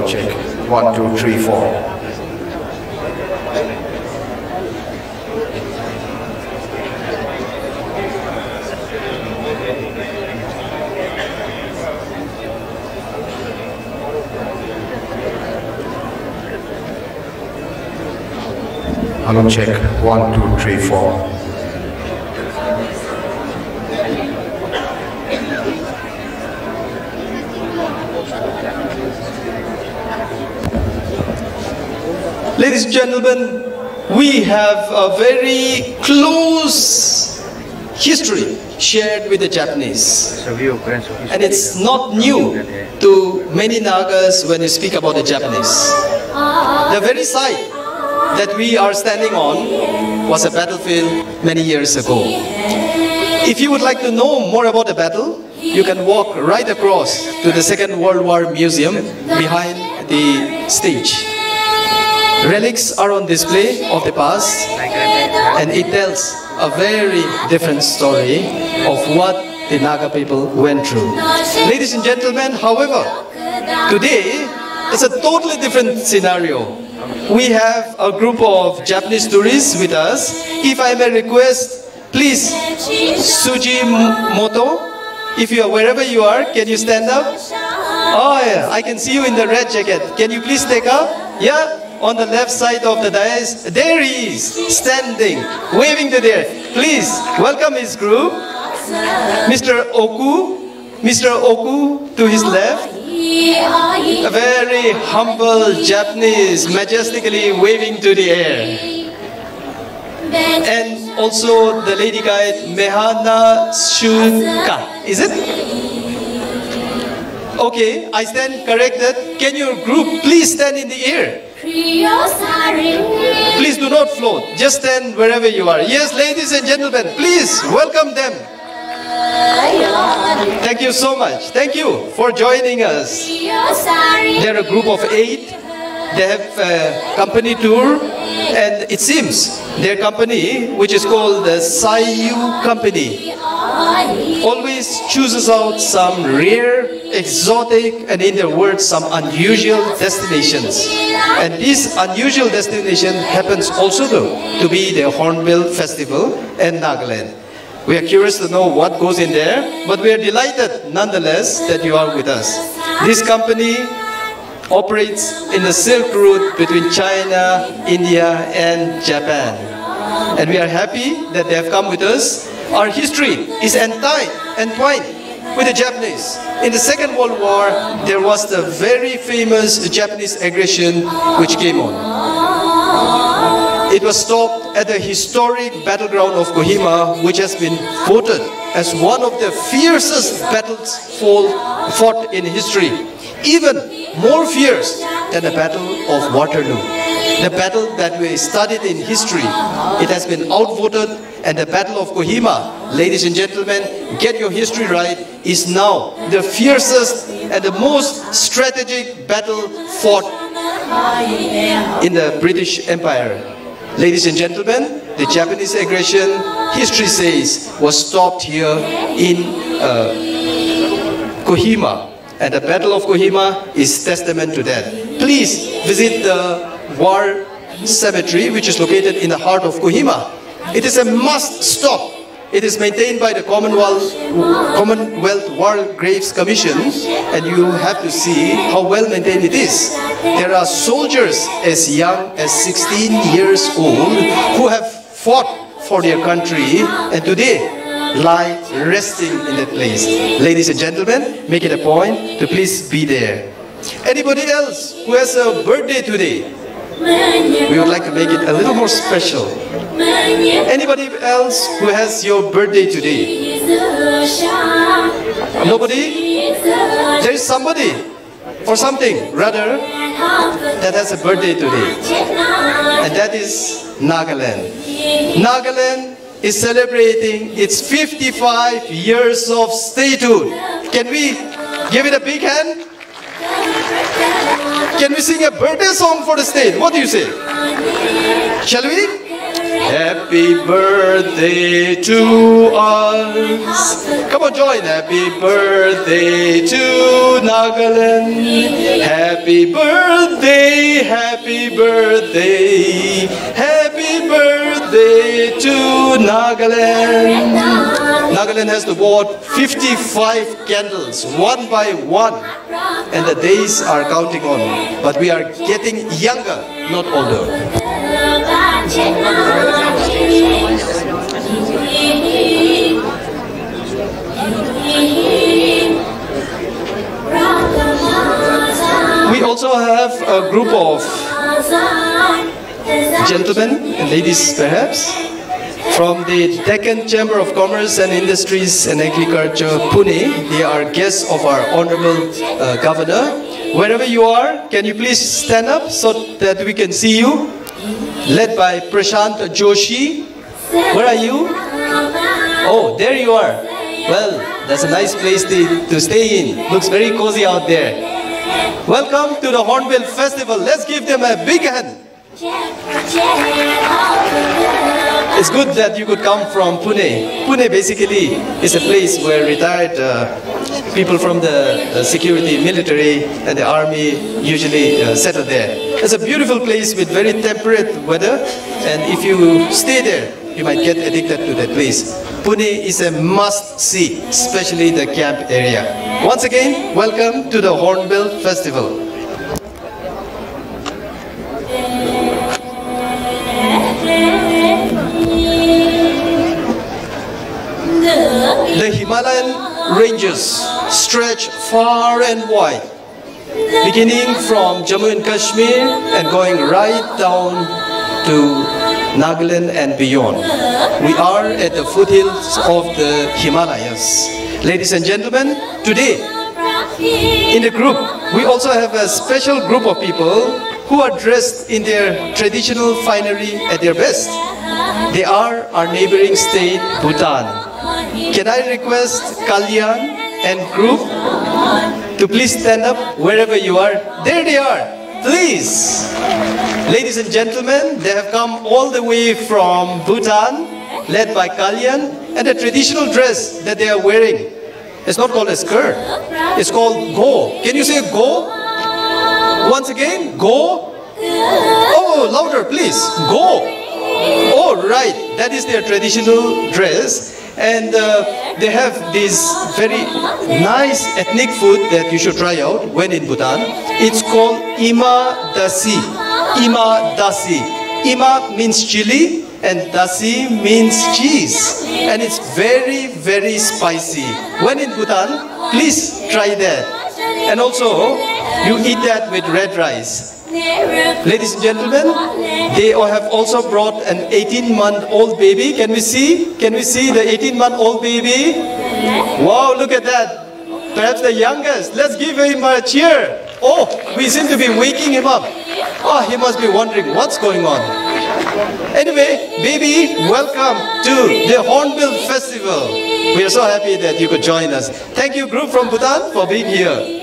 Check. 1, 2, 3, 4. Hello, check. 1, 2, 3, 4. Ladies and gentlemen, we have a very close history shared with the Japanese. And it's not new to many Nagas when you speak about the Japanese. The very site that we are standing on was a battlefield many years ago. If you would like to know more about the battle, you can walk right across to the Second World War Museum behind the stage. Relics are on display of the past, and it tells a very different story of what the Naga people went through. Ladies and gentlemen, however, today it's a totally different scenario. We have a group of Japanese tourists with us. If I may request, please, Sujimoto, if you are wherever you are, can you stand up? Oh yeah, I can see you in the red jacket. Can you please take up? Yeah? On the left side of the dais, there he is, standing, waving to there. Please, welcome his group. Mr. Oku to his left. A very humble Japanese, majestically waving to the air. And also the lady guide, Mehana Shuka. Is it? Okay, I stand corrected. Can your group please stand in the air? Please do not float. Just stand wherever you are. Yes, ladies and gentlemen, please welcome them. Thank you so much. Thank you for joining us. They're a group of 8. They have a company tour, and it seems their company, which is called the Saiyu Company, always chooses out some rare, exotic, and in their words, some unusual destinations. And this unusual destination happens also to be the Hornbill Festival in Nagaland. We are curious to know what goes in there, but we are delighted nonetheless that you are with us. This company operates in the Silk Route between China, India, and Japan. And we are happy that they have come with us. Our history is entwined with the Japanese. In the Second World War, there was the very famous Japanese aggression which came on. It was stopped at the historic battleground of Kohima, which has been voted as one of the fiercest battles fought in history. Even more fierce than the Battle of Waterloo. The battle that we studied in history, it has been outvoted, and the Battle of Kohima, ladies and gentlemen, get your history right, is now the fiercest and the most strategic battle fought in the British Empire. Ladies and gentlemen, the Japanese aggression, history says, was stopped here in Kohima. And the Battle of Kohima is testament to that. Please visit the War Cemetery, which is located in the heart of Kohima. It is a must stop. It is maintained by the Commonwealth War Graves Commission, and you have to see how well maintained it is. There are soldiers as young as 16 years old who have fought for their country, and today lie resting in that place. Ladies and gentlemen, make it a point to please be there. Anybody else who has a birthday today? We would like to make it a little more special. Anybody else who has your birthday today? Nobody? There is somebody or something rather that has a birthday today, and that is Nagaland. Nagaland is celebrating its 55 years of statehood. Can we give it a big hand? Can we sing a birthday song for the state? What do you say? Shall we? Happy birthday to us. Come on, join. Happy birthday to Nagaland. Happy birthday, happy birthday. Happy birthday to Nagaland. Nagaland has to award 55 candles, one by one. And the days are counting on. But we are getting younger, not older. We also have a group of gentlemen and ladies perhaps from the Deccan Chamber of Commerce and Industries and Agriculture, Pune. They are guests of our Honorable Governor. Wherever you are, can you please stand up so that we can see you? Led by Prashant Joshi. Where are you? Oh, there you are. Well, that's a nice place to stay in. Looks very cozy out there. Welcome to the Hornbill Festival. Let's give them a big hand. It's good that you could come from Pune. Pune basically is a place where retired people from the security, military and the army usually settle there. It's a beautiful place with very temperate weather, and if you stay there, you might get addicted to that place. Pune is a must-see, especially the camp area. Once again, welcome to the Hornbill Festival. The Himalayan ranges stretch far and wide, beginning from Jammu and Kashmir and going right down to Nagaland and beyond. We are at the foothills of the Himalayas. Ladies and gentlemen, today in the group, we also have a special group of people who are dressed in their traditional finery at their best. They are our neighboring state, Bhutan. Can I request Kalyan and group to please stand up wherever you are? There they are. Please. Ladies and gentlemen, they have come all the way from Bhutan, led by Kalyan, and the traditional dress that they are wearing. It's not called a skirt. It's called go. Can you say go? Once again, go. Oh, louder, please. Go. Oh, right. That is their traditional dress. And they have this very nice ethnic food that you should try out when in Bhutan. It's called Ima Dasi. Ima Dasi. Ima means chili and Dasi means cheese. And it's very, very spicy. When in Bhutan, please try that. And also, you eat that with red rice. Ladies and gentlemen, they have also brought an 18-month-old baby. Can we see? Can we see the 18-month-old baby? Wow, look at that. Perhaps the youngest. Let's give him a cheer. Oh, we seem to be waking him up. Oh, he must be wondering what's going on. Anyway, baby, welcome to the Hornbill Festival. We are so happy that you could join us. Thank you, group from Bhutan, for being here.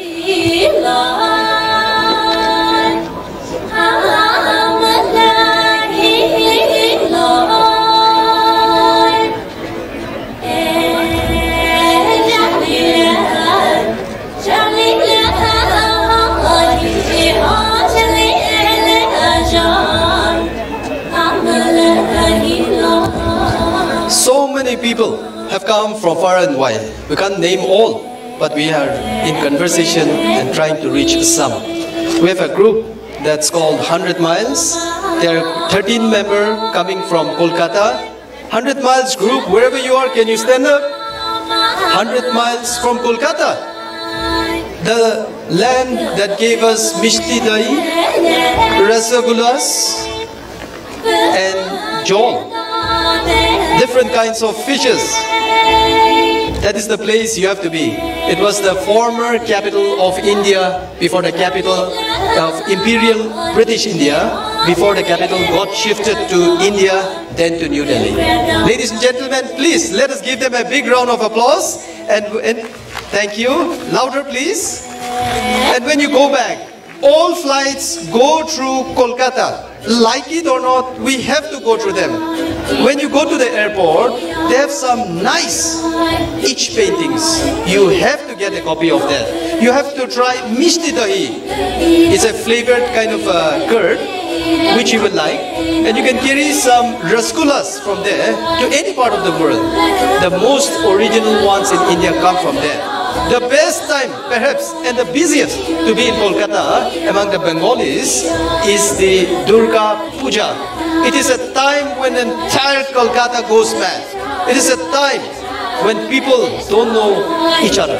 So many people have come from far and wide. We can't name all, but we are in conversation and trying to reach some. We have a group that's called 100 Miles. There are 13 members coming from Kolkata. 100 Miles group, wherever you are, can you stand up? 100 miles from Kolkata. The land that gave us Mishti Dahi, Rasagullas, and jol. Different kinds of fishes. That is the place you have to be. It was the former capital of India before the capital of Imperial British India, before the capital got shifted to India, then to New Delhi. Ladies and gentlemen, please let us give them a big round of applause. And thank you. Louder, please. And when you go back, all flights go through Kolkata. Like it or not, we have to go through them. When you go to the airport, they have some nice itch paintings. You have to get a copy of that. You have to try Mishti Dahi. It's a flavored kind of curd, which you will like. And you can carry some rasgullas from there to any part of the world. The most original ones in India come from there. The best time, perhaps, and the busiest to be in Kolkata among the Bengalis is the Durga Puja. It is a time when entire Kolkata goes mad. It is a time when people don't know each other.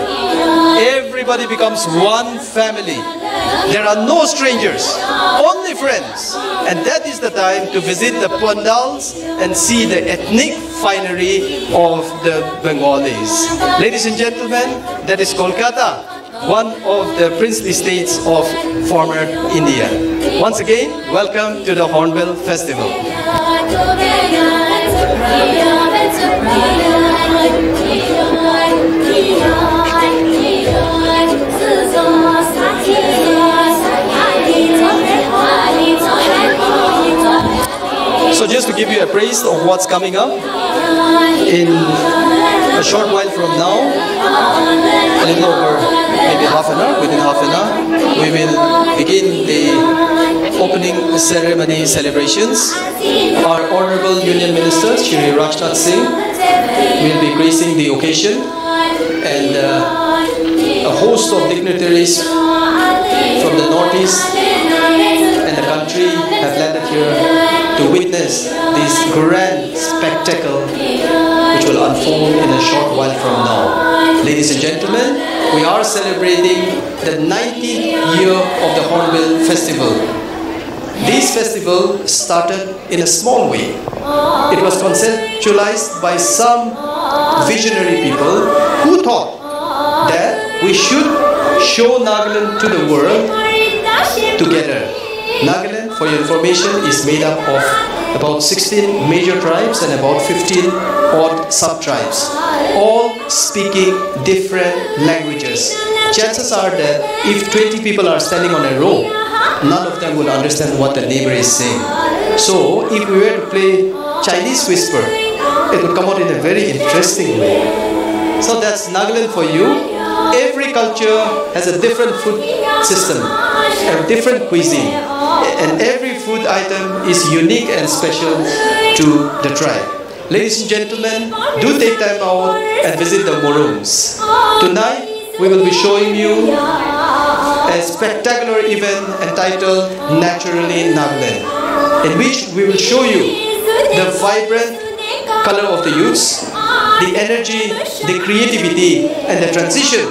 Everybody becomes one family. There are no strangers, only friends. And that is the time to visit the pandals and see the ethnic finery of the Bengalis. Ladies and gentlemen, that is Kolkata, one of the princely states of former India. Once again, welcome to the Hornbill Festival. So just to give you a praise of what's coming up, in a short while from now, a little over maybe half an hour, within half an hour, we will begin the opening ceremony celebrations. Our Honorable Union Minister, Shri Rajnath Singh, will be gracing the occasion, and a host of dignitaries from the Northeast and the country have landed here to witness this grand spectacle which will unfold in a short while from now. Ladies and gentlemen, we are celebrating the 90th year of the Hornbill Festival. This festival started in a small way. It was conceptualized by some visionary people who thought that we should show Nagaland to the world together. Nagaland, for your information, is made up of about 16 major tribes and about 15 odd sub-tribes, all speaking different languages. Chances are that if 20 people are standing on a row, none of them will understand what the neighbor is saying. So if we were to play Chinese whisper, it would come out in a very interesting way. So that's Nagaland for you. Every culture has a different food system, a different cuisine, and every food item is unique and special to the tribe. Ladies and gentlemen, do take time out and visit the morooms. Tonight, we will be showing you a spectacular event entitled Naturally Nagaland, in which we will show you the vibrant color of the youths, the energy, the creativity, and the transition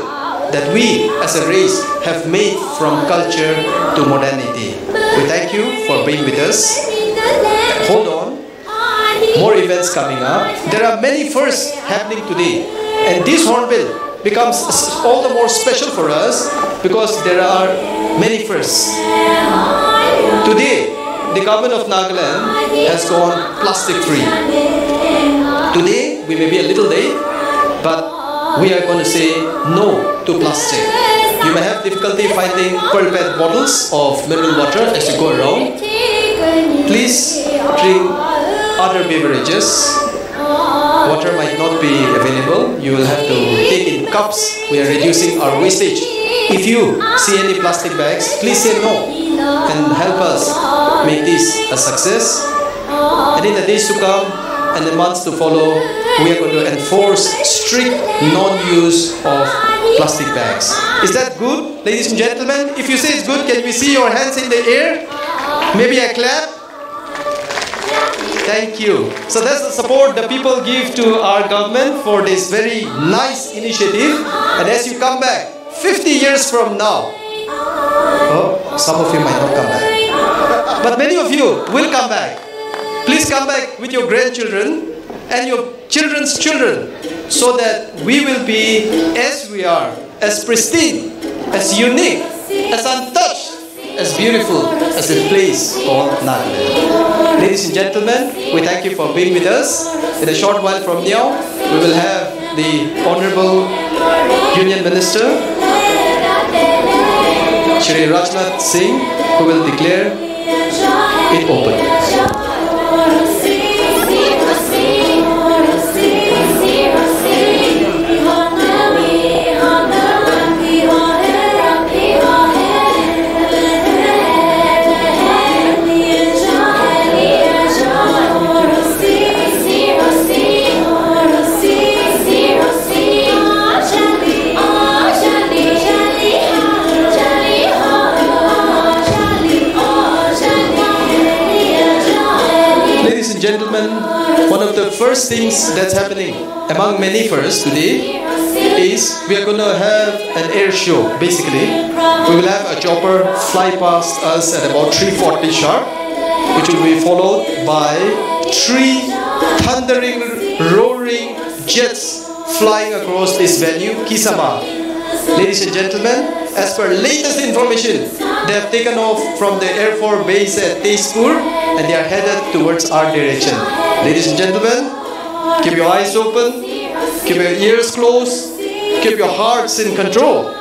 that we as a race have made from culture to modernity. We thank you for being with us. Hold on. More events coming up. There are many firsts happening today, and this Hornbill becomes all the more special for us because there are many firsts. Today, the government of Nagaland has gone plastic free. Today, we may be a little late, but we are going to say no to plastic. You may have difficulty finding pearl PET bottles of mineral water as you go around. Please drink other beverages. Water might not be available. You will have to take in cups. We are reducing our wastage. If you see any plastic bags, please say no and help us make this a success. And in the days to come and the months to follow, we are going to enforce strict non-use of plastic bags. Is that good, ladies and gentlemen? If you say it's good, can we see your hands in the air? Maybe a clap? Thank you. So that's the support the people give to our government for this very nice initiative. And as you come back, 50 years from now, oh, some of you might not come back, but many of you will come back. Please come back with your grandchildren and your children's children so that we will be as we are, as pristine, as unique, as untouched, as beautiful as a place called Nagaland. Ladies and gentlemen, we thank you for being with us. In a short while from now, we will have the Honorable Union Minister, Shri Rajnath Singh, who will declare it open. Gentlemen, one of the first things that's happening among many firsts today is we are going to have an air show. Basically, we will have a chopper fly past us at about 3:40 sharp, which will be followed by 3 thundering, roaring jets flying across this venue, Kisama. Ladies and gentlemen, as per latest information, they have taken off from the Air Force base at Tezpur and they are headed towards our direction. Ladies and gentlemen, keep your eyes open, keep your ears closed, keep your hearts in control,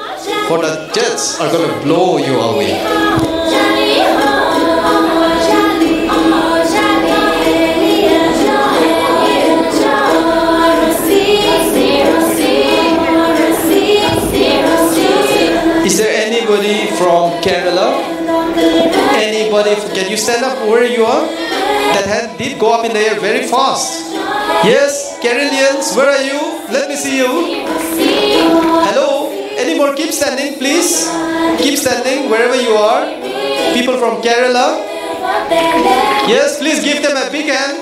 for the jets are going to blow you away. Is there anybody from Kerala? Anybody? Can you stand up where you are? That hand did go up in the air very fast. Yes, Keralians, where are you? Let me see you. Hello? Any more? Keep standing, please. Keep standing wherever you are. People from Kerala. Yes, please give them a big hand.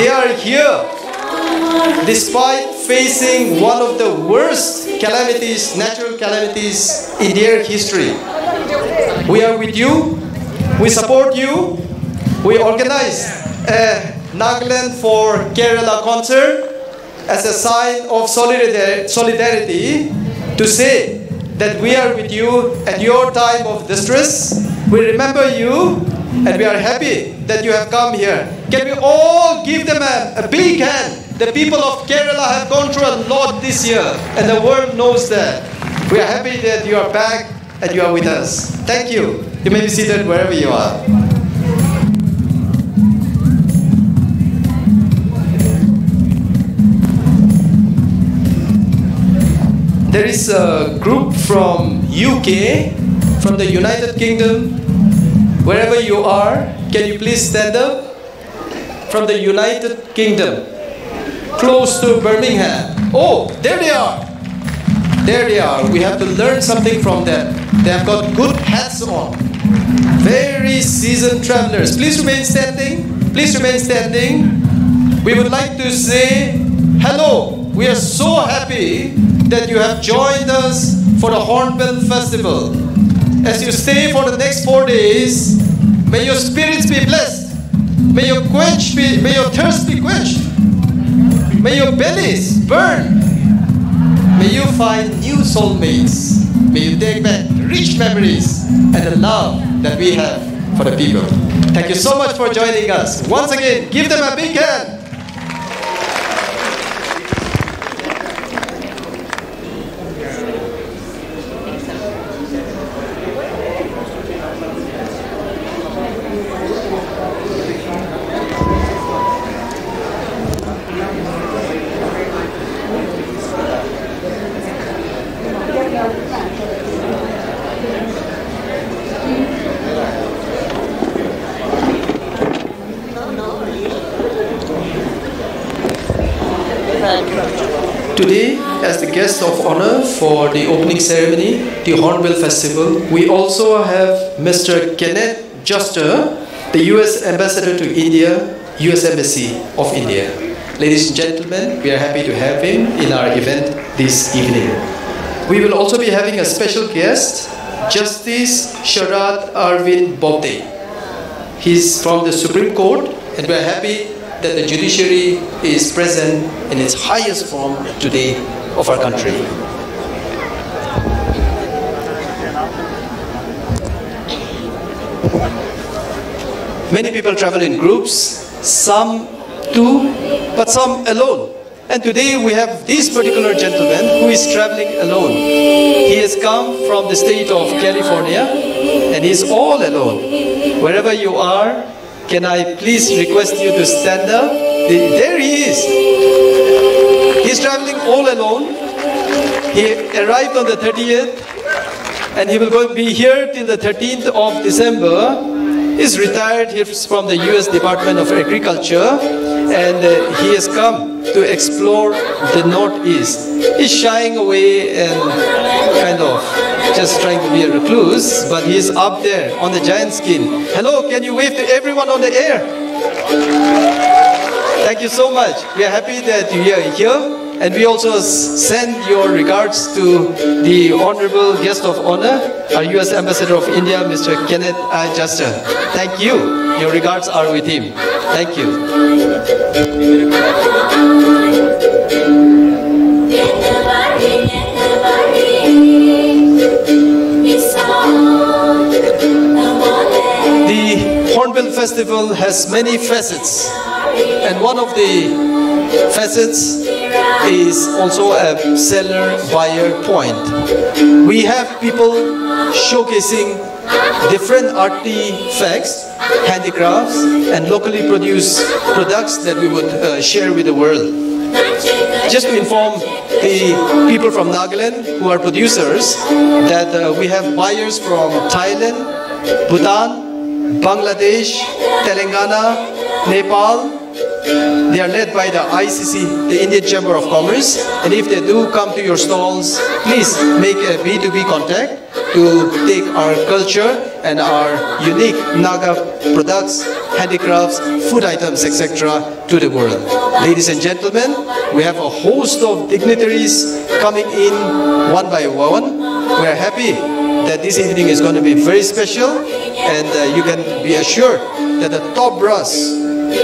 They are here despite facing one of the worst calamities, natural calamities in their history. We are with you. We support you. We organized a Nagaland for Kerala concert as a sign of solidarity to say that we are with you at your time of distress. We remember you and we are happy that you have come here. Can we all give them a big hand? The people of Kerala have gone through a lot this year and the world knows that. We are happy that you are back and you are with us. Thank you. You may be seated wherever you are. There is a group from UK, from the United Kingdom. Wherever you are, can you please stand up? from the United Kingdom, close to Birmingham. Oh, there they are. There they are. We have to learn something from them. They have got good hats on. Very seasoned travelers. Please remain standing. Please remain standing. We would like to say hello. We are so happy that you have joined us for the Hornbill Festival. As you stay for the next 4 days, may your spirits be blessed. May your thirst be quenched. May your bellies burn. May you find new soulmates. May you take back rich memories and the love that we have for the people. Thank you so much for joining us. Once again, give them a big hand. Today, as the guest of honor for the opening ceremony, the Hornbill Festival, we also have Mr. Kenneth Juster, the US Ambassador to India, US Embassy of India. Ladies and gentlemen, we are happy to have him in our event this evening. We will also be having a special guest, Justice Sharad Arvind Bobde. He's from the Supreme Court, and we are happy that the judiciary is present in its highest form today of our country. Many people travel in groups, some two, but some alone. And today we have this particular gentleman who is traveling alone. He has come from the state of California and he's all alone. Wherever you are, can I please request you to stand up? There he is. He's traveling all alone. He arrived on the 30th and he will be here till the 13th of December. He's retired. He's from the US Department of Agriculture and he has come to explore the Northeast. He's shying away and kind of just trying to be a recluse, but he's up there on the giant skin. Hello, can you wave to everyone on the air? Thank you so much. We are happy that you are here. And we also send your regards to the Honorable Guest of Honor, our US Ambassador of India, Mr. Kenneth I. Juster. Thank you. Your regards are with him. Thank you. The Hornbill Festival has many facets, and one of the facets is also a seller-buyer point. We have people showcasing different artifacts, handicrafts, and locally produced products that we would share with the world. Just to inform the people from Nagaland who are producers that we have buyers from Thailand, Bhutan, Bangladesh, Telangana, Nepal. They are led by the ICC, the Indian Chamber of Commerce, and if they do come to your stalls, please make a B2B contact to take our culture and our unique Naga products, handicrafts, food items, etc. to the world. Ladies and gentlemen, we have a host of dignitaries coming in one by one. We are happy that this evening is going to be very special, and you can be assured that the top brass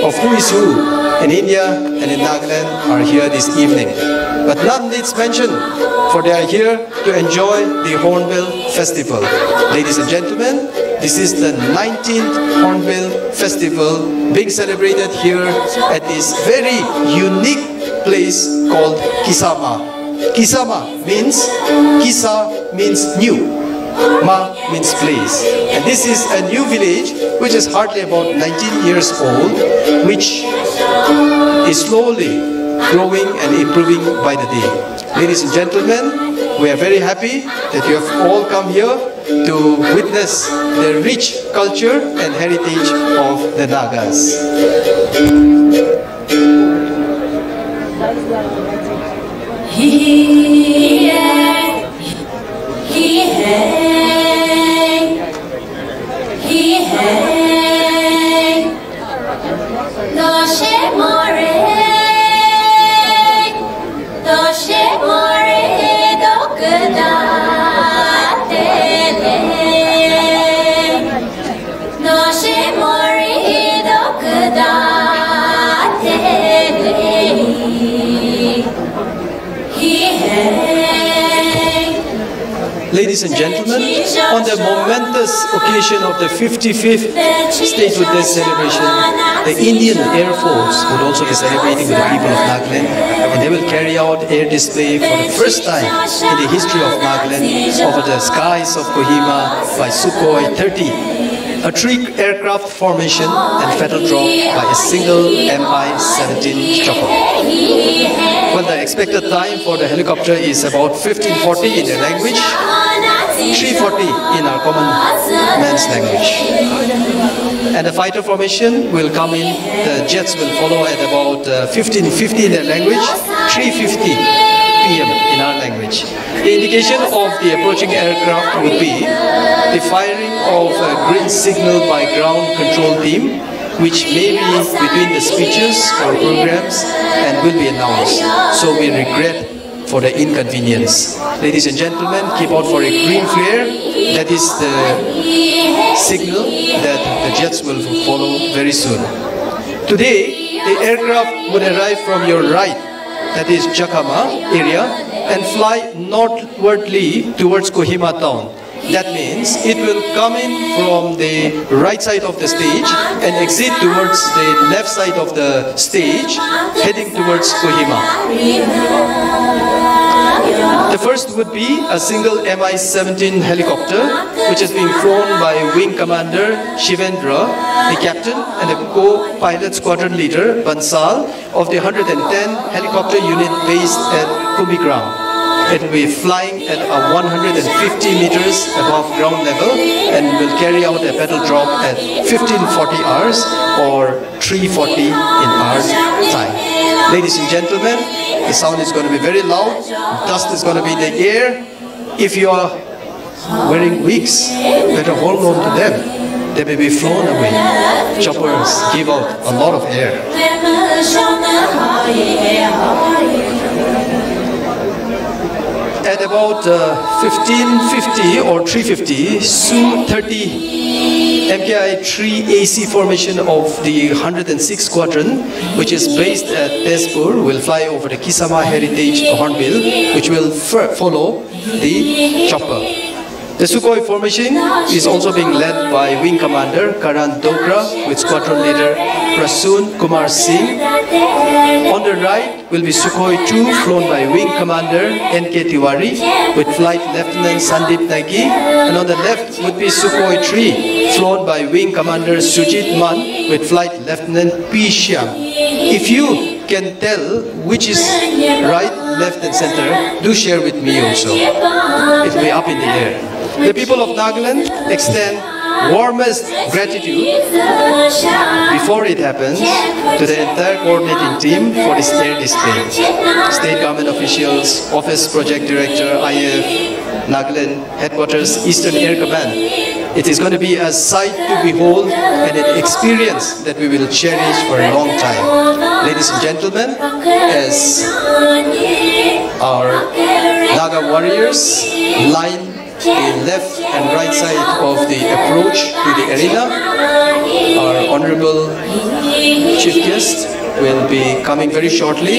of who is who in India and in Nagaland are here this evening. But none needs mention, for they are here to enjoy the Hornbill Festival. Ladies and gentlemen, this is the 19th Hornbill Festival being celebrated here at this very unique place called Kisama. Kisama means, Kisa means new. Ma means place. And this is a new village which is hardly about 19 years old, which is slowly growing and improving by the day. Ladies and gentlemen, We are very happy that you have all come here to witness the rich culture and heritage of the Nagas. Ladies and gentlemen, on the momentous occasion of the 55th Statehood Day celebration, the Indian Air Force would also be celebrating with the people of Nagaland, and they will carry out air display for the first time in the history of Nagaland over the skies of Kohima by Sukhoi 30, a three aircraft formation and fatal drop by a single Mi-17 chopper. Well, the expected time for the helicopter is about 1540 in the language, 340 in our common man's language. And the fighter formation will come in, the jets will follow at about 1550 in their language, 350 p.m. in our language. The indication of the approaching aircraft would be the firing of a green signal by ground control team, which may be between the speeches or programs and will be announced. So we regret for the inconvenience. Ladies and gentlemen, keep out for a green flare. That is the signal that the jets will follow very soon. Today, the aircraft would arrive from your right, that is Jakama area, and fly northwardly towards Kohima town. That means it will come in from the right side of the stage and exit towards the left side of the stage, heading towards Kohima. The first would be a single Mi-17 helicopter, which is being flown by Wing Commander Shivendra, the captain, and the co-pilot squadron leader Bansal of the 110 helicopter unit based at Kumbhgram. It will be flying at 150 meters above ground level and will carry out a battle drop at 1540 hours or 340 in hours time. Ladies and gentlemen, the sound is going to be very loud, dust is going to be in the air. If you are wearing wigs, better hold on to them. They may be flown away. Choppers give out a lot of air. At about 1550 or 350, Su-30 MKI-3 AC formation of the 106 Squadron, which is based at Tezpur, will fly over the Kisama Heritage Hornbill, which will follow the chopper. The Sukhoi formation is also being led by Wing Commander Karan Dogra with Squadron Leader Prasoon Kumar Singh. On the right will be Sukhoi 2 flown by Wing Commander N.K. Tiwari with Flight Lieutenant Sandeep Naiki. And on the left would be Sukhoi 3 flown by Wing Commander Sujit Man with Flight Lieutenant P. Shyam. If you can tell which is right, left and center, do share with me also. It will be up in the air. The people of Nagaland extend warmest gratitude before it happens to the entire coordinating team for this air display. State government officials, Office Project Director, IF, Nagaland Headquarters, Eastern Air Command. It is going to be a sight to behold and an experience that we will cherish for a long time. Ladies and gentlemen, as our Naga warriors line the left and right side of the approach to the arena, our Honorable Chief Guest will be coming very shortly.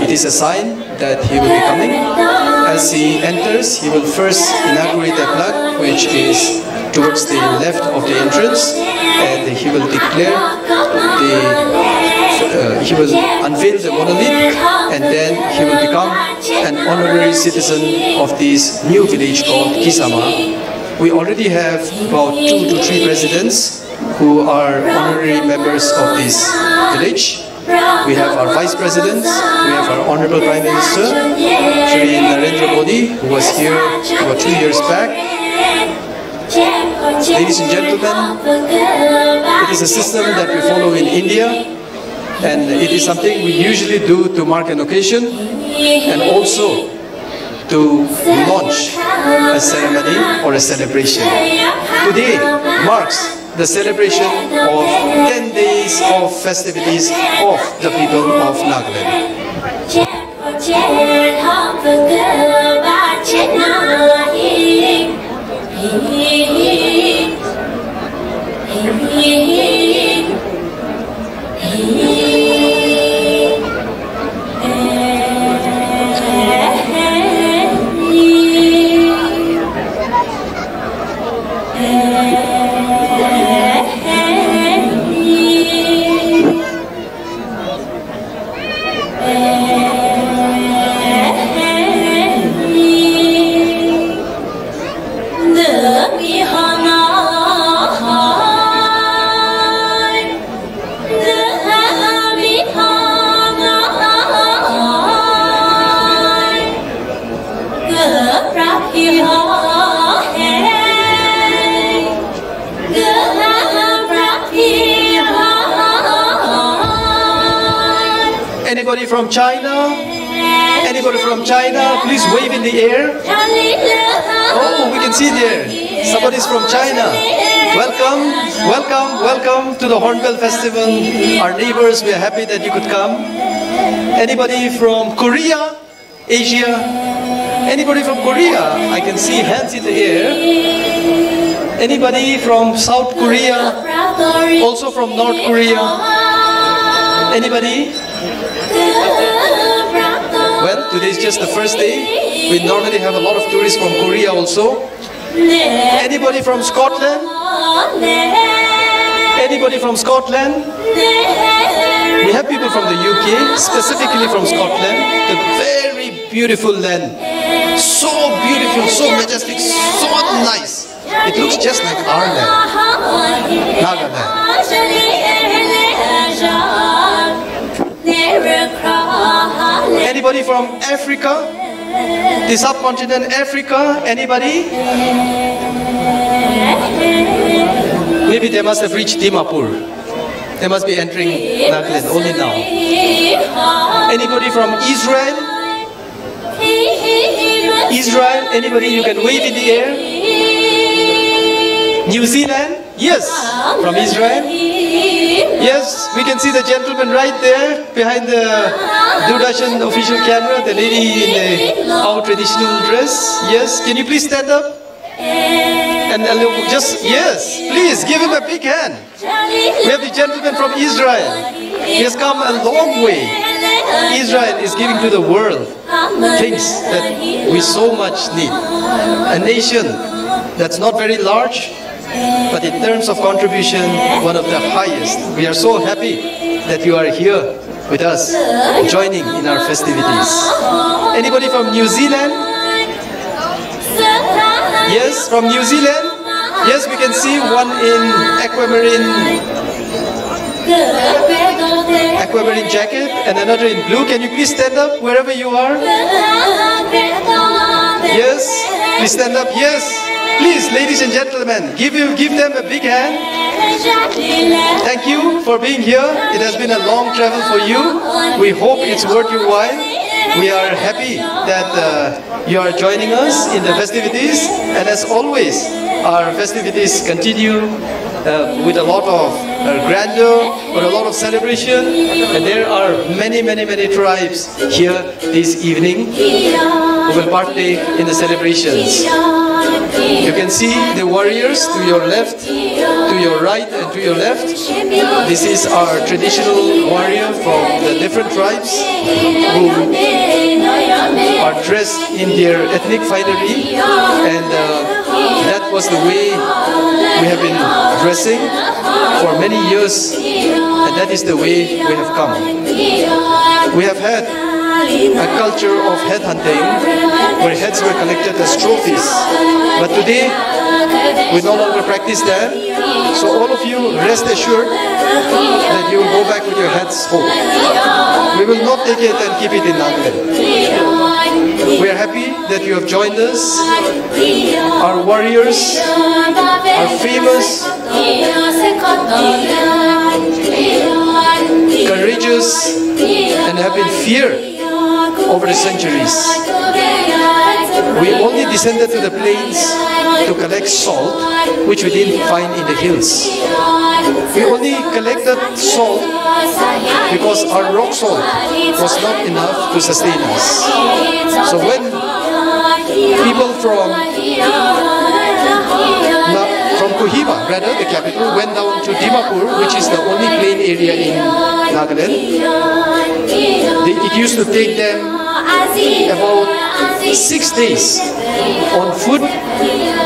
It is a sign that he will be coming. As he enters, he will first inaugurate a flag which is towards the left of the entrance, and he will declare he will unveil the monolith, and then he will become an honorary citizen of this new village called Kisama. We already have about 2 to 3 presidents who are honorary members of this village, We have our Vice Presidents, we have our Honorable Prime Minister, Shri Narendra Modi, who was here about 2 years back. Ladies and gentlemen, it is a system that we follow in India, and it is something we usually do to mark an occasion and also to launch a ceremony or a celebration. Today marks the celebration of 10 days of festivities of the people of Nagaland. Anybody from China? Anybody from China? Please wave in the air. Oh, we can see there. Somebody's from China. Welcome, welcome, welcome to the Hornbill Festival. Our neighbors, we are happy that you could come. Anybody from Korea? Asia? Anybody from Korea? I can see hands in the air. Anybody from South Korea? Also from North Korea? Anybody? Well, today is just the first day. We normally have a lot of tourists from Korea also. Anybody from Scotland? Anybody from Scotland? We have people from the UK, specifically from Scotland. The very beautiful land. So beautiful, so majestic, so nice. It looks just like our land, Nagaland. Anybody from Africa? The subcontinent Africa? Anybody? Maybe they must have reached Dimapur. They must be entering Nagaland only now. Anybody from Israel? Israel? Anybody? You can wave in the air. New Zealand? Yes, from Israel. Yes, we can see the gentleman right there behind the Doordarshan official camera, the lady in our traditional dress. Yes, can you please stand up? And just, yes, please give him a big hand. We have the gentleman from Israel. He has come a long way. Israel is giving to the world things that we so much need. A nation that's not very large, but in terms of contribution, one of the highest. We are so happy that you are here with us, joining in our festivities. Anybody from New Zealand? Yes, from New Zealand? Yes, we can see one in aquamarine jacket and another in blue. Can you please stand up wherever you are? Yes, please stand up. Yes. Please, ladies and gentlemen, give them a big hand. Thank you for being here. It has been a long travel for you. We hope it's worth your while. We are happy that you are joining us in the festivities. And as always, our festivities continue with a lot of grandeur, with a lot of celebration. And there are many, many, many tribes here this evening who will partake in the celebrations. You can see the warriors to your left, to your right and to your left. This is our traditional warrior from the different tribes who are dressed in their ethnic finery, and that was the way we have been dressing for many years, and that is the way we have come. We have had a culture of head hunting where heads were collected as trophies. But today, we no longer practice that. So all of you, rest assured that you will go back with your heads home. We will not take it and keep it in Nagaland. We are happy that you have joined us. Our warriors are famous, courageous, and have been feared over the centuries. We only descended to the plains to collect salt, which we didn't find in the hills. We only collected salt because our rock salt was not enough to sustain us. So when people from Kohima, rather the capital, went down to Dimapur, which is the only plain area in Nagaland, it used to take them about 6 days on foot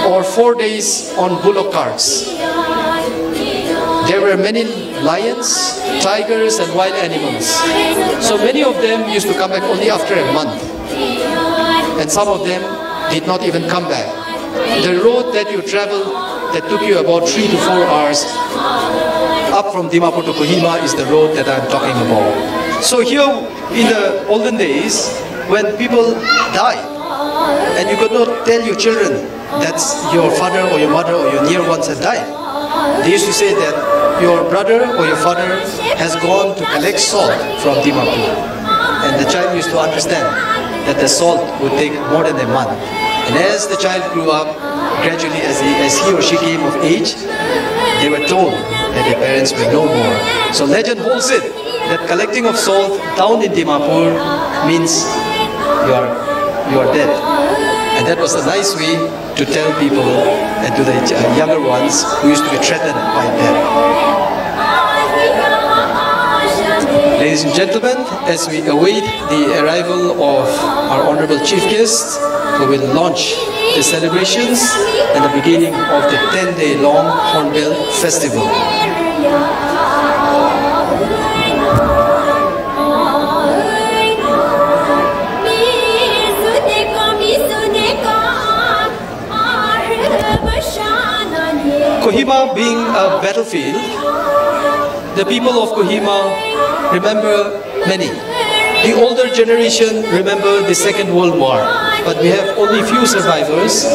or 4 days on bullock carts. There were many lions, tigers, and wild animals. So many of them used to come back only after a month. And some of them did not even come back. The road that you traveled that took you about 3 to 4 hours up from Dimapur to Kohima is the road that I'm talking about. So here in the olden days, when people died, and you could not tell your children that's your father or your mother or your near ones have died, they used to say that your brother or your father has gone to collect salt from Dimapur. And the child used to understand that the salt would take more than a month. And as the child grew up, gradually as he or she came of age, they were told that their parents were no more. So legend holds it that collecting of salt down in Dimapur means you are dead. And that was a nice way to tell people and to the younger ones who used to be threatened by death. Ladies and gentlemen, as we await the arrival of our honorable chief guest, who will launch the celebrations and the beginning of the 10-day-long Hornbill Festival. Kohima being a battlefield, the people of Kohima remember many. The older generation remember the Second World War, but we have only few survivors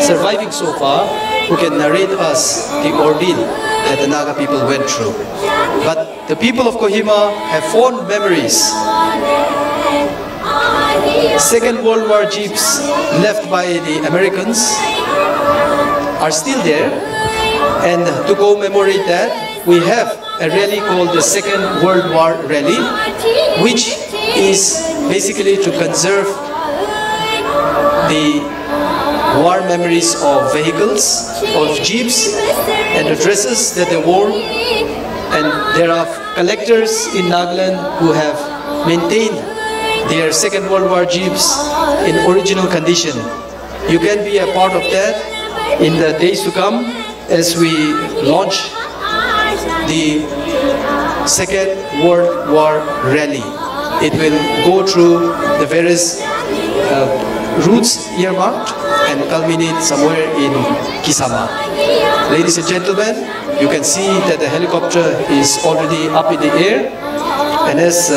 surviving so far who can narrate us the ordeal that the Naga people went through. But the people of Kohima have fond memories. Second World War jeeps left by the Americans are still there, and to commemorate that, we have a rally called the Second World War Rally, which is basically to conserve the war memories of vehicles, of jeeps, and the dresses that they wore. And there are collectors in Nagaland who have maintained their Second World War jeeps in original condition. You can be a part of that in the days to come as we launch the Second World War Rally. It will go through the various routes earmarked and culminate somewhere in Kisama. Ladies and gentlemen, you can see that the helicopter is already up in the air, and as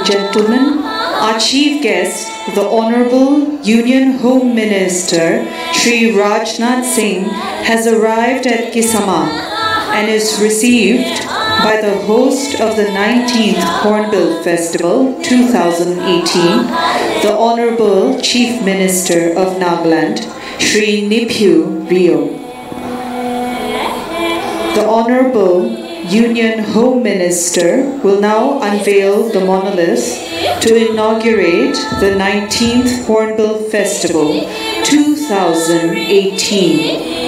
gentlemen, our chief guest, the Honorable Union Home Minister Shri Rajnath Singh, has arrived at Kisama and is received by the host of the 19th Hornbill Festival 2018, the Honorable Chief Minister of Nagaland, Shri Niphu Rio. The Honorable Union Home Minister will now unveil the monolith to inaugurate the 19th Hornbill Festival 2018.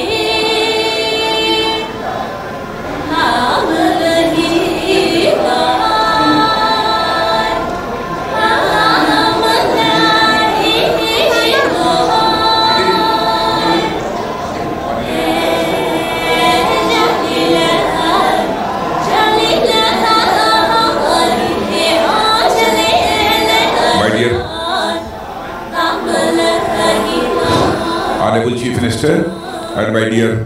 Honorable Chief Minister and my dear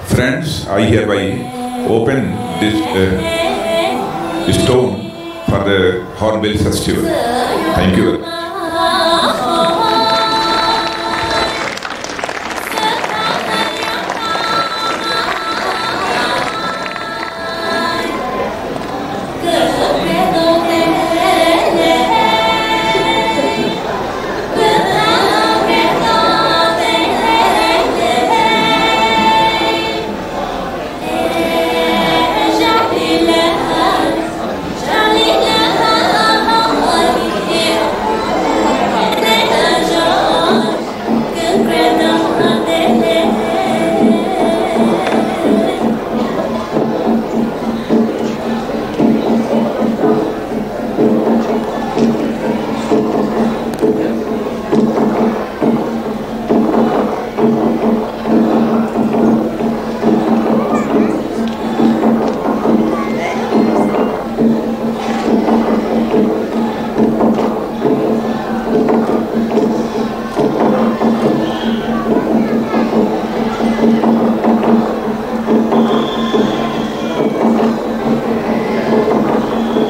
friends, I hereby open this stone for the Hornbill Festival. Thank you very much.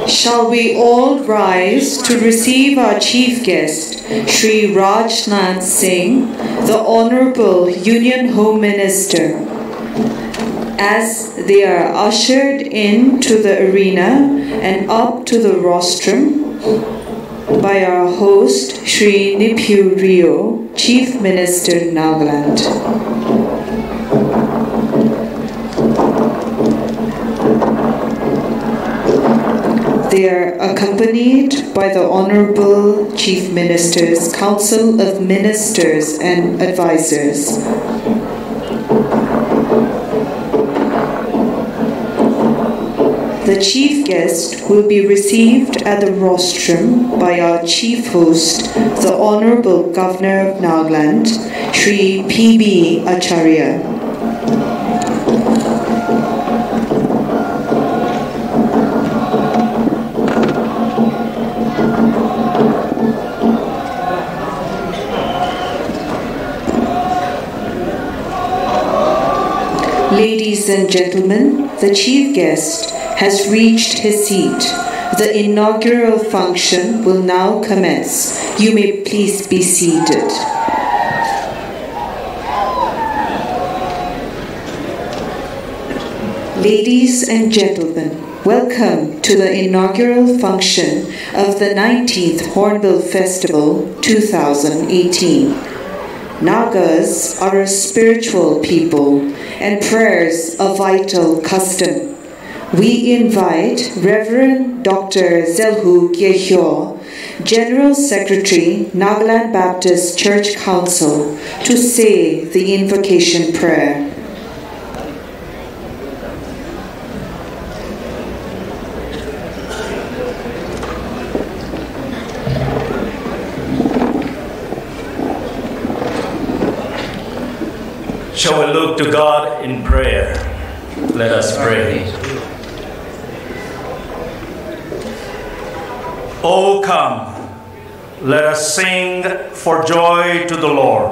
Shall we all rise to receive our chief guest, Shri Rajnath Singh, the Honorable Union Home Minister, as they are ushered into the arena and up to the rostrum by our host, Shri Niphu Rio, Chief Minister, Nagaland. They are accompanied by the Honorable Chief Minister's Council of Ministers and Advisors. The chief guest will be received at the rostrum by our chief host, the Honorable Governor of Nagaland, Shri P.B. Acharya. Ladies and gentlemen, the chief guest has reached his seat. The inaugural function will now commence. You may please be seated. Ladies and gentlemen, welcome to the inaugural function of the 19th Hornbill Festival 2018. Nagas are a spiritual people and prayers a vital custom. We invite Reverend Dr. Zelhu Gyehyo, General Secretary, Nagaland Baptist Church Council, to say the invocation prayer. Shall we look to God in prayer? Let us pray. Oh, come, let us sing for joy to the Lord.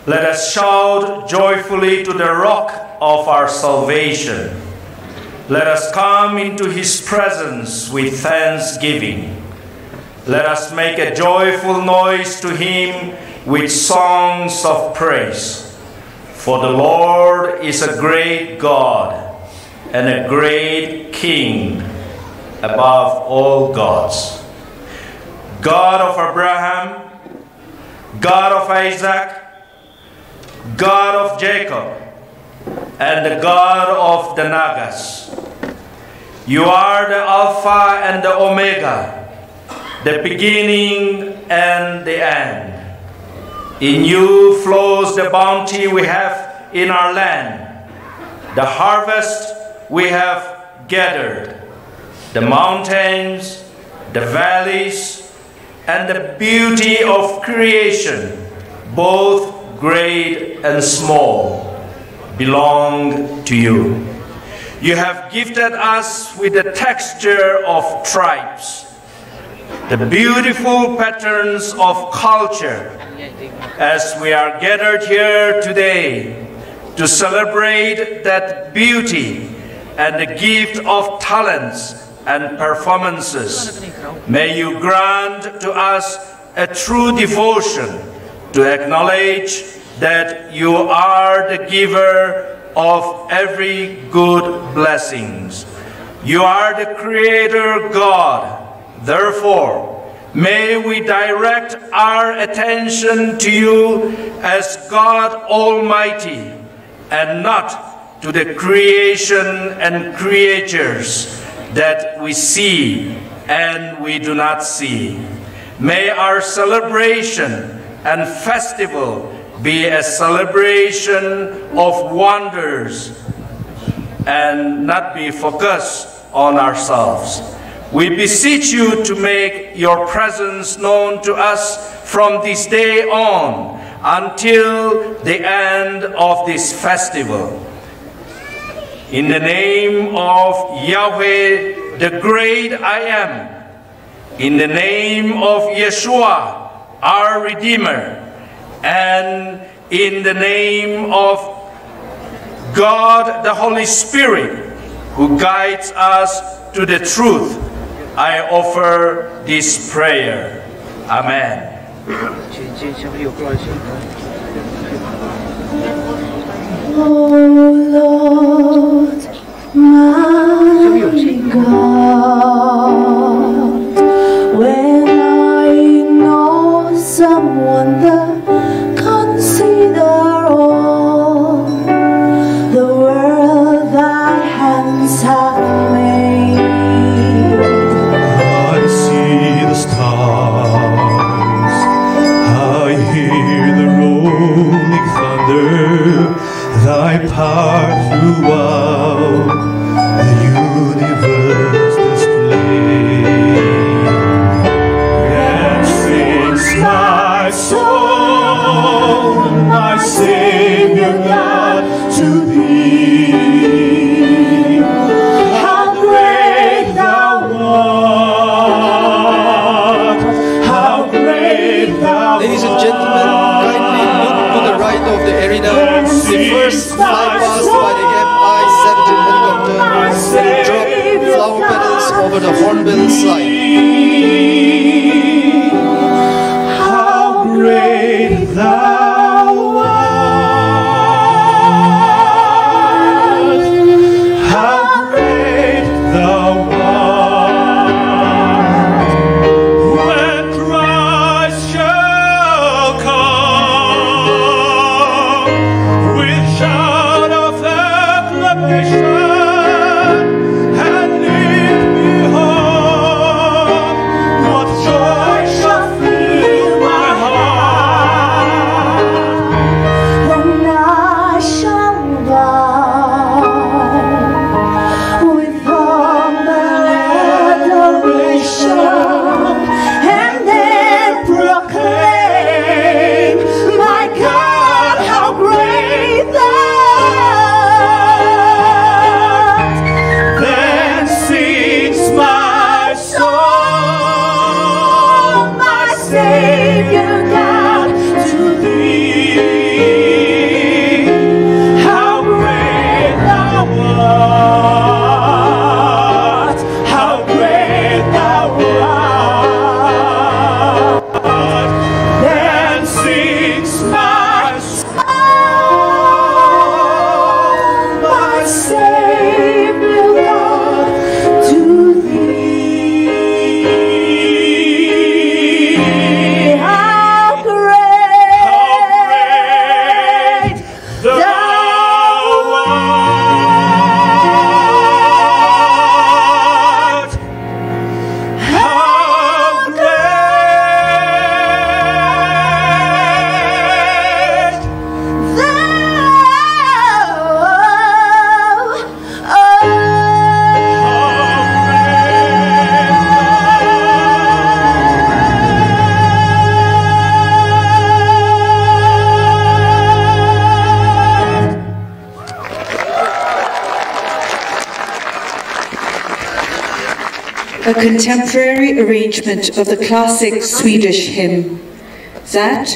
Let us shout joyfully to the rock of our salvation. Let us come into his presence with thanksgiving. Let us make a joyful noise to him with songs of praise. For the Lord is a great God and a great King above all gods. God of Abraham, God of Isaac, God of Jacob, and the God of the Nagas. You are the Alpha and the Omega, the beginning and the end. In you flows the bounty we have in our land, the harvest we have gathered, the mountains, the valleys, and the beauty of creation, both great and small, belong to you. You have gifted us with the texture of tribes, the beautiful patterns of culture, as we are gathered here today to celebrate that beauty and the gift of talents and performances. May you grant to us a true devotion to acknowledge that you are the giver of every good blessings. You are the Creator God. Therefore, may we direct our attention to you as God Almighty and not to the creation and creatures that we see and we do not see. May our celebration and festival be a celebration of wonders and not be focused on ourselves. We beseech you to make your presence known to us from this day on until the end of this festival. In the name of Yahweh, the great I am, in the name of Yeshua, our Redeemer, and in the name of God, the Holy Spirit, who guides us to the truth, I offer this prayer. Amen. Oh Lord, my God, when I know someone that consider all the world thy hands have made. I see the stars, I hear the rolling thunder, thy power throughout the universe display. And sings my soul, my Savior God, to thee. How great thou art, how great thou art. Ladies and gentlemen, kindly look to the right of the arena. The first flypast by the Mi-17 helicopter will drop flower petals over the Hornbill slide. How great thou art, how great thou art. When Christ shall come with shout of acclamation and lift me home a contemporary arrangement of the classic Swedish hymn. That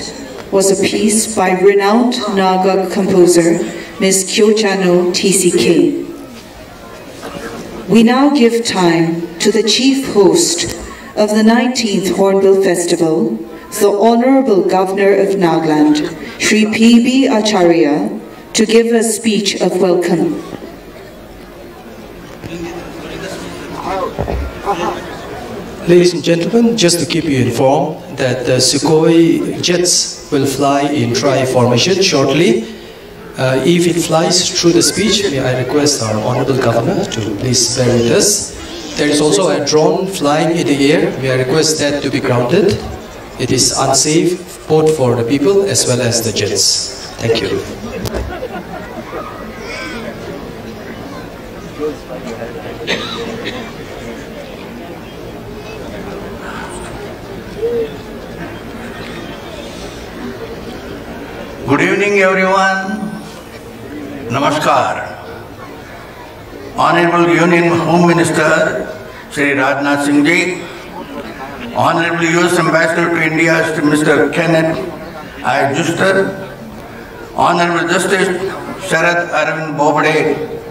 was a piece by renowned Naga composer Ms. Kyochano TCK. We now give time to the chief host of the 19th Hornbill Festival, the Honorable Governor of Nagaland, Sri P.B. Acharya, to give a speech of welcome. Ladies and gentlemen, just to keep you informed that the Sukhoi jets will fly in tri-formation shortly. If it flies through the speech, may I request our Honorable Governor to please bear with us. There is also a drone flying in the air. May I request that to be grounded. It is unsafe both for the people as well as the jets. Thank you. Good evening, everyone. Namaskar. Honorable Union Home Minister Shri Rajnath Singh Ji, Honorable US Ambassador to India Mr. Kenneth I. Juster, Honorable Justice Sharad Arvind Bobde,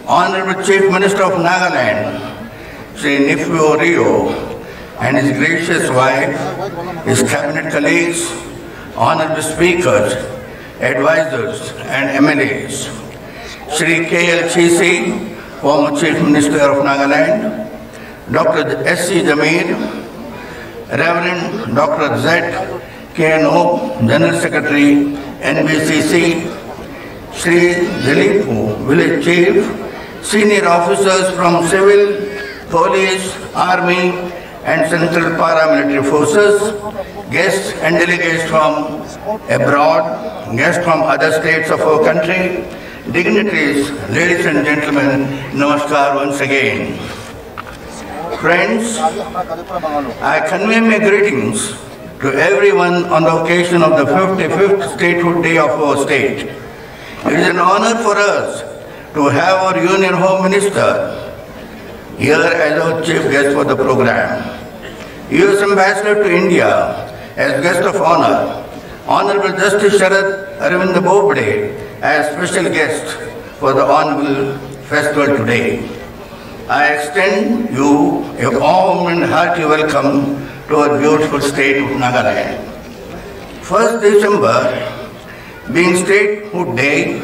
Honorable Chief Minister of Nagaland Shri Nifio Rio and his gracious wife, his cabinet colleagues, honorable speakers, advisors and MLAs, Shri K.L. Chisi, former Chief Minister of Nagaland, Dr. S.C. Jamir, Reverend Dr. Z. K.N.O., General Secretary, NBCC, Shri Zilipu, Village Chief, senior officers from Civil, Police, Army and Central Paramilitary Forces, guests and delegates from abroad, guests from other states of our country, dignitaries, ladies and gentlemen, namaskar once again. Friends, I convey my greetings to everyone on the occasion of the 55th Statehood Day of our state. It is an honor for us to have our Union Home Minister here as our chief guest for the program. US Ambassador to India as guest of honor, Honorable Justice Sharad Arvind Bobde as special guest for the Honorable Festival today. I extend you a warm and hearty welcome to our beautiful state of Nagaland. 1st December, being Statehood Day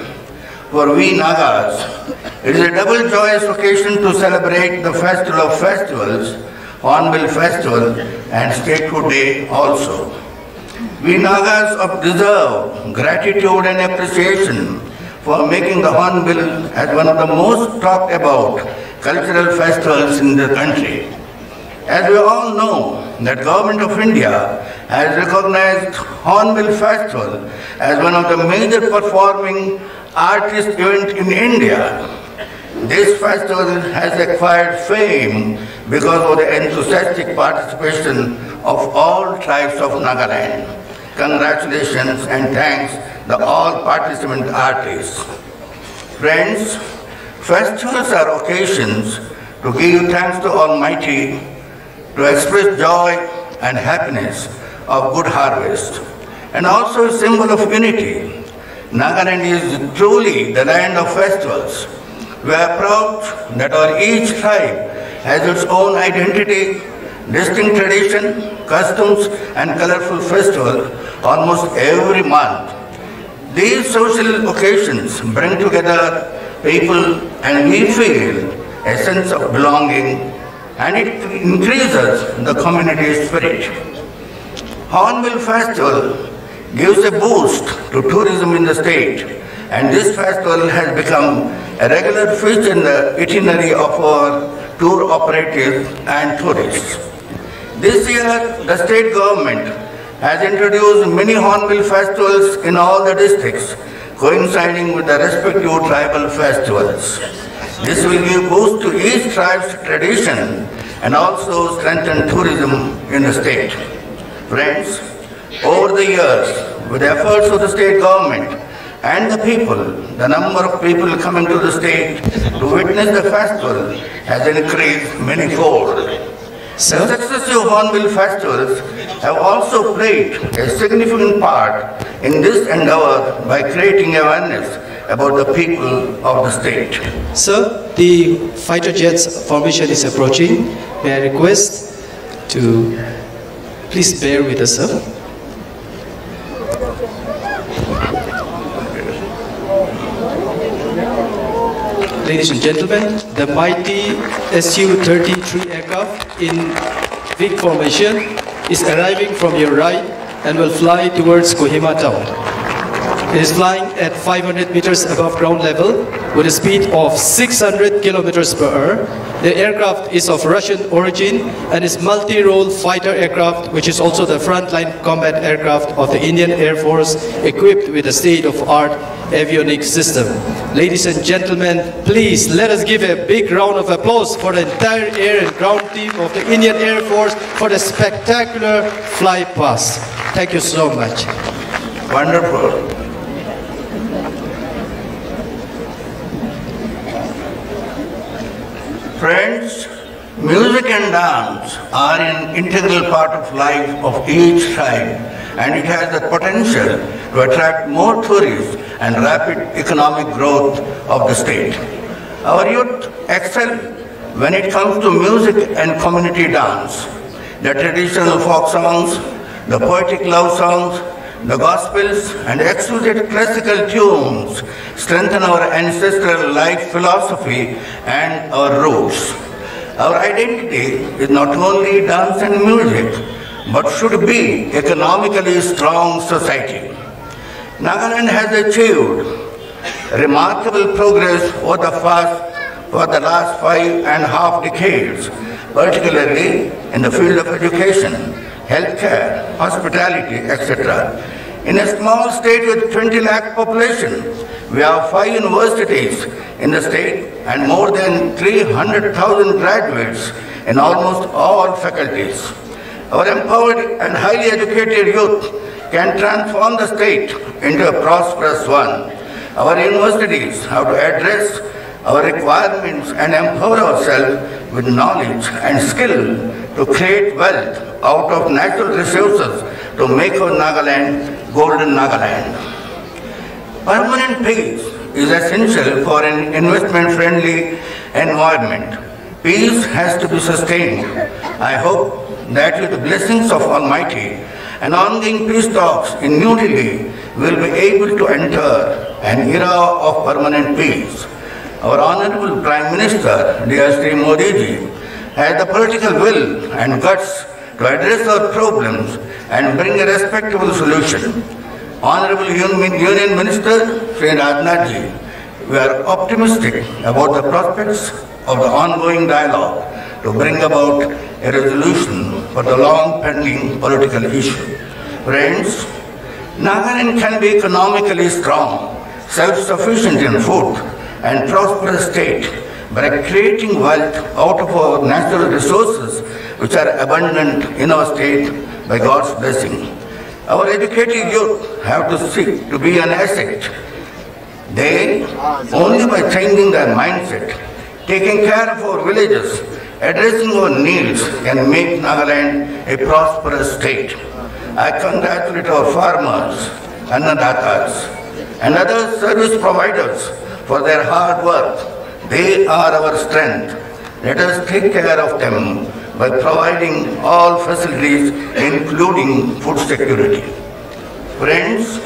for we Nagas, it is a double joyous occasion to celebrate the Festival of Festivals, Hornbill Festival and Statehood Day also. We Nagas deserve gratitude and appreciation for making the Hornbill as one of the most talked about cultural festivals in the country. As we all know, that Government of India has recognized Hornbill Festival as one of the major performing artist events in India. This festival has acquired fame because of the enthusiastic participation of all tribes of Nagaland. Congratulations and thanks to all participant artists. Friends, festivals are occasions to give thanks to Almighty, to express joy and happiness of good harvest, and also a symbol of unity. Nagaland is truly the land of festivals. We are proud that each tribe has its own identity, distinct tradition, customs and colorful festival almost every month. These social occasions bring together people and we feel a sense of belonging and it increases the community spirit. Hornbill Festival gives a boost to tourism in the state, and this festival has become a regular feature in the itinerary of our tour operatives and tourists. This year, the state government has introduced many Hornbill festivals in all the districts, coinciding with the respective tribal festivals. This will give boost to each tribe's tradition and also strengthen tourism in the state. Friends, over the years, with the efforts of the state government and the people, the number of people coming to the state to witness the festival has increased many-fold. The successive Hornbill festivals have also played a significant part in this endeavor by creating awareness about the people of the state. Sir, the fighter jets formation is approaching. May I request to please bear with us, sir. Ladies and gentlemen, the mighty Su-33 aircraft in big formation is arriving from your right and will fly towards Kohima town. It is flying at 500 meters above ground level with a speed of 600 kilometers per hour. The aircraft is of Russian origin and is multi-role fighter aircraft, which is also the frontline combat aircraft of the Indian Air Force, equipped with a state-of-the-art avionics system. Ladies and gentlemen, please let us give a big round of applause for the entire air and ground team of the Indian Air Force for the spectacular fly past. Thank you so much. Wonderful. Friends, music and dance are an integral part of life of each tribe, and it has the potential to attract more tourists and rapid economic growth of the state. Our youth excel when it comes to music and community dance. The traditional folk songs, the poetic love songs, the gospels and exquisite classical tunes strengthen our ancestral life philosophy and our roots. Our identity is not only dance and music, but should be economically strong society. Nagaland has achieved remarkable progress for the last 5.5 decades, particularly in the field of education, healthcare, hospitality, etc. In a small state with 20 lakh population, we have 5 universities in the state and more than 300,000 graduates in almost all faculties. Our empowered and highly educated youth can transform the state into a prosperous one. Our universities have to address our requirements and empower ourselves with knowledge and skill to create wealth out of natural resources to make our Nagaland golden Nagaland. Permanent peace is essential for an investment-friendly environment. Peace has to be sustained. I hope that with the blessings of Almighty and ongoing peace talks in New Delhi, will be able to enter an era of permanent peace. Our Honorable Prime Minister, dear Sri Modi ji, has the political will and guts to address our problems and bring a respectable solution. Honorable Union Minister, Sri Rajnath ji, we are optimistic about the prospects of the ongoing dialogue to bring about a resolution for the long-pending political issue. Friends, Nagaland can be economically strong, self-sufficient in food, and prosperous state by creating wealth out of our natural resources which are abundant in our state by God's blessing. Our educated youth have to seek to be an asset. They, only by changing their mindset, taking care of our villages, addressing our needs, can make Nagaland a prosperous state. I congratulate our farmers, annadatas, and other service providers for their hard work. They are our strength. Let us take care of them by providing all facilities, including food security. Friends,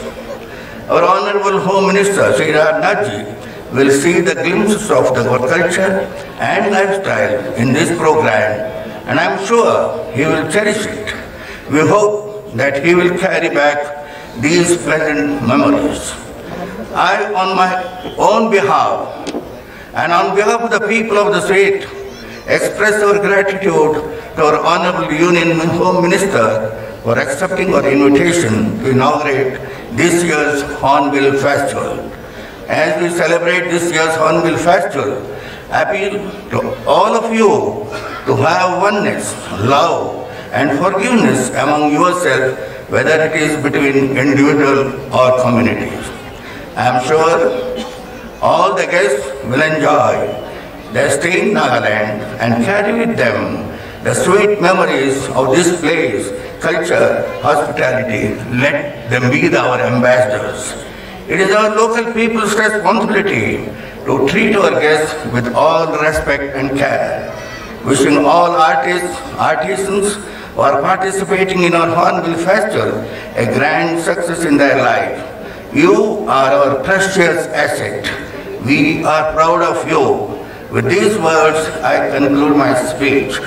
our Honorable Home Minister, Sri Rajnath ji, will see the glimpses of the culture and lifestyle in this program, and I am sure he will cherish it. We hope that he will carry back these pleasant memories. I, on my own behalf, and on behalf of the people of the state, express our gratitude to our Honorable Union Home Minister for accepting our invitation to inaugurate this year's Hornbill Festival. As we celebrate this year's Hornbill Festival, I appeal to all of you to have oneness, love, and forgiveness among yourselves, whether it is between individual or communities. I am sure All the guests will enjoy their stay in Nagaland and carry with them the sweet memories of this place, culture, hospitality. Let them be our ambassadors. It is our local people's responsibility to treat our guests with all respect and care. Wishing all artists, artisans who are participating in our Hornbill Festival a grand success in their life. You are our precious asset. We are proud of you. With these words, I conclude my speech.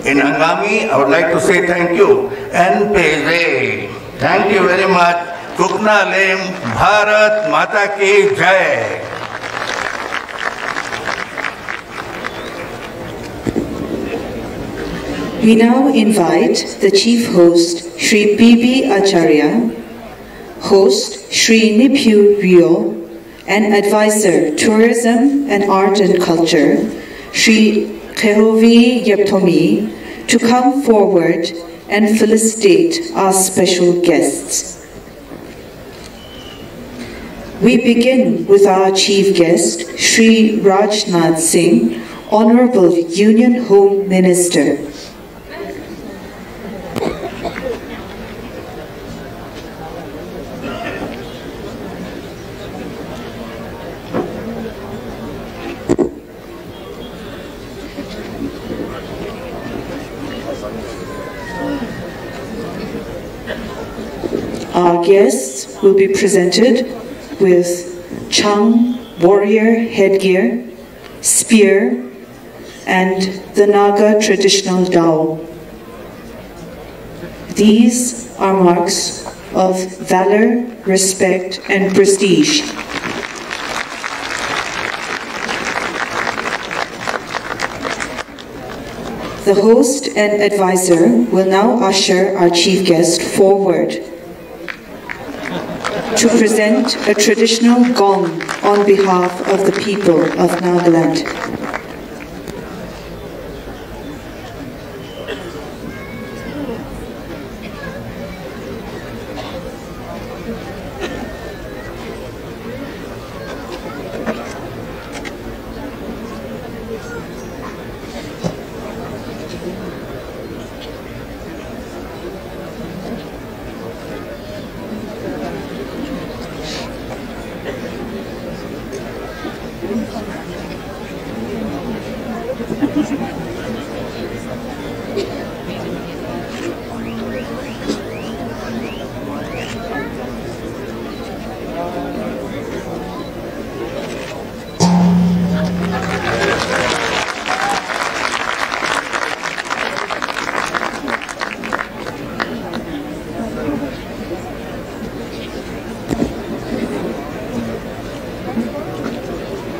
In Angami, I would like to say thank you. And Peze. Thank you very much. Kukna Lem, Bharat Mata Ki Jai. We now invite the chief host, Sri P.B. Acharya, host Sri Nipyu Rio, and advisor, Tourism and Art and Culture, Sri Kehovi Yeptomi, to come forward and felicitate our special guests. We begin with our chief guest, Sri Rajnath Singh, Honorable Union Home Minister. Our guests will be presented with Chang warrior headgear, spear, and the Naga traditional dao. These are marks of valor, respect, and prestige. The host and advisor will now usher our chief guest forward to present a traditional gong on behalf of the people of Nagaland.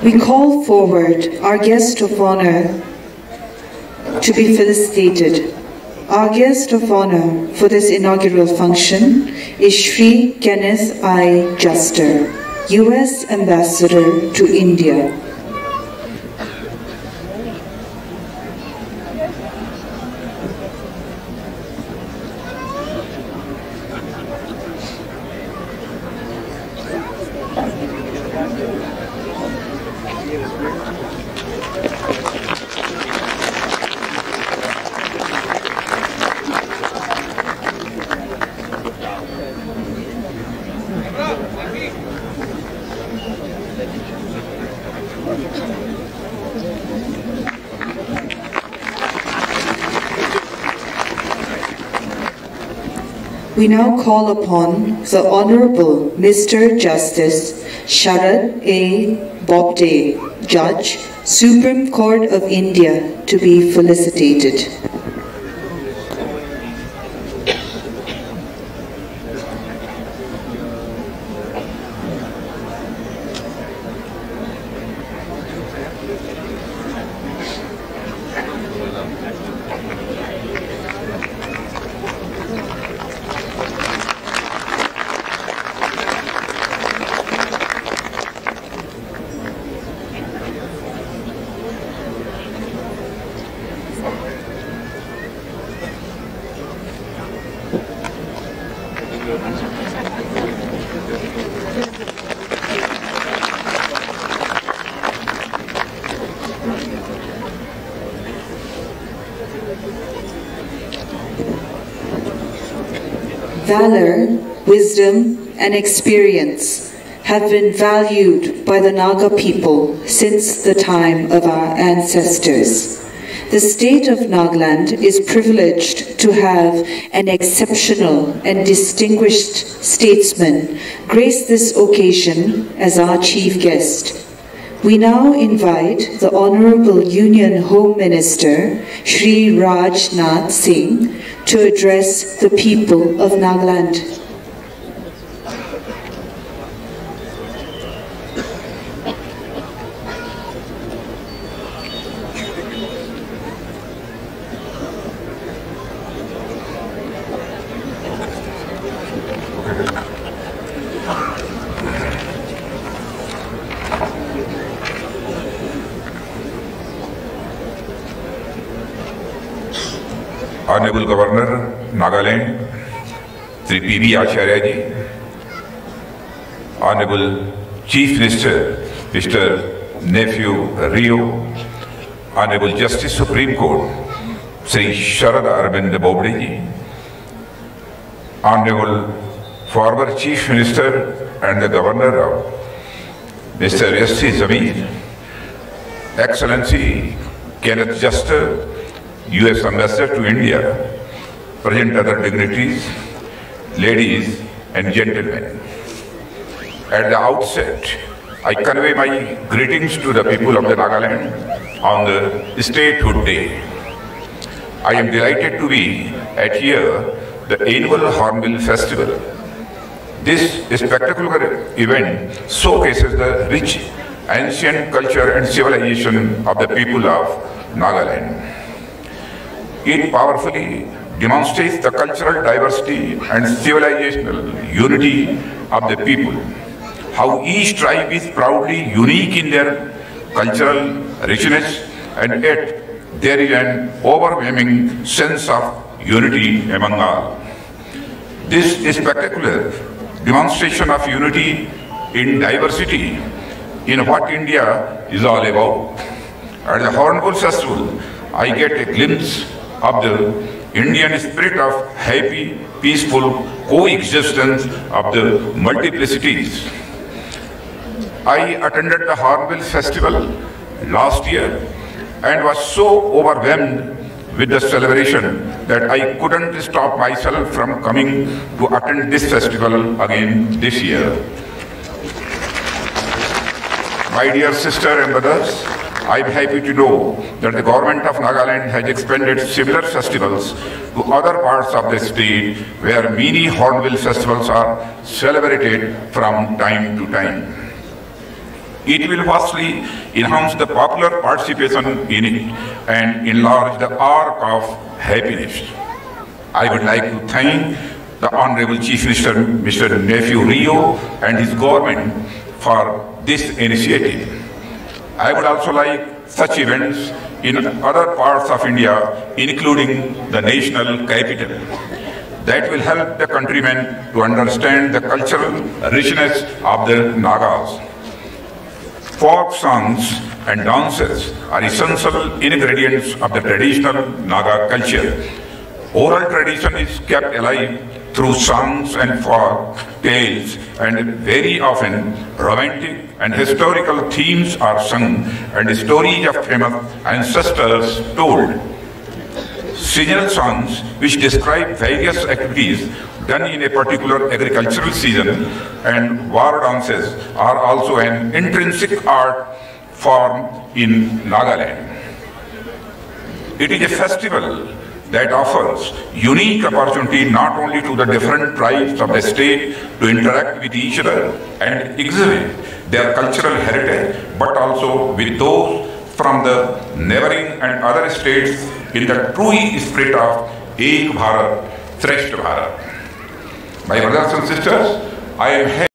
We call forward our guest of honor to be felicitated. Our guest of honor for this inaugural function is Sri Kenneth I. Juster, U.S. Ambassador to India. We now call upon the Honorable Mr. Justice Sharad A. Bobde, Judge, Supreme Court of India, to be felicitated. valor, wisdom, and experience have been valued by the Naga people since the time of our ancestors. The state of Nagaland is privileged to have an exceptional and distinguished statesman grace this occasion as our chief guest. We now invite the Honorable Union Home Minister, Shri Rajnath Singh, to address the people of Nagaland. Honorable Governor, Nagaland, Sri P.B. Acharya ji, Honorable Chief Minister, Mr. Nephew Rio, Honorable Justice Supreme Court, Sri Sharad Arvind Bobde ji, Honorable former Chief Minister and the Governor of Mr. S.C. Zamir, Excellency Kenneth Juster, U.S. Ambassador to India, present other dignitaries, ladies and gentlemen. At the outset, I convey my greetings to the people of the Nagaland on the Statehood Day. I am delighted to be at here, the annual Hornbill Festival. This spectacular event showcases the rich ancient culture and civilization of the people of Nagaland. It powerfully demonstrates the cultural diversity and civilizational unity of the people, how each tribe is proudly unique in their cultural richness, and yet there is an overwhelming sense of unity among all. This spectacular demonstration of unity in diversity in what India is all about. At the Hornbill Festival, I get a glimpse of the Indian spirit of happy, peaceful coexistence of the multiplicities. I attended the Hornbill Festival last year and was so overwhelmed with the celebration that I couldn't stop myself from coming to attend this festival again this year. My dear sister and brothers, I am happy to know that the government of Nagaland has expanded similar festivals to other parts of the state where many Hornbill festivals are celebrated from time to time. It will vastly enhance the popular participation in it and enlarge the arc of happiness. I would like to thank the Honorable Chief Minister, Mr. Nephew Rio, and his government for this initiative. I would also like such events in other parts of India, including the national capital. That will help the countrymen to understand the cultural richness of the Nagas. Folk songs and dances are essential ingredients of the traditional Naga culture. Oral tradition is kept alive through songs and folk tales, and very often romantic and historical themes are sung and stories of famous ancestors told. Seasonal songs, which describe various activities done in a particular agricultural season, and war dances are also an intrinsic art form in Nagaland. It is a festival that offers unique opportunity not only to the different tribes of the state to interact with each other and exhibit their cultural heritage, but also with those from the neighboring and other states in the true spirit of Ek Bharat, Shreshth Bharat. My brothers and sisters, I am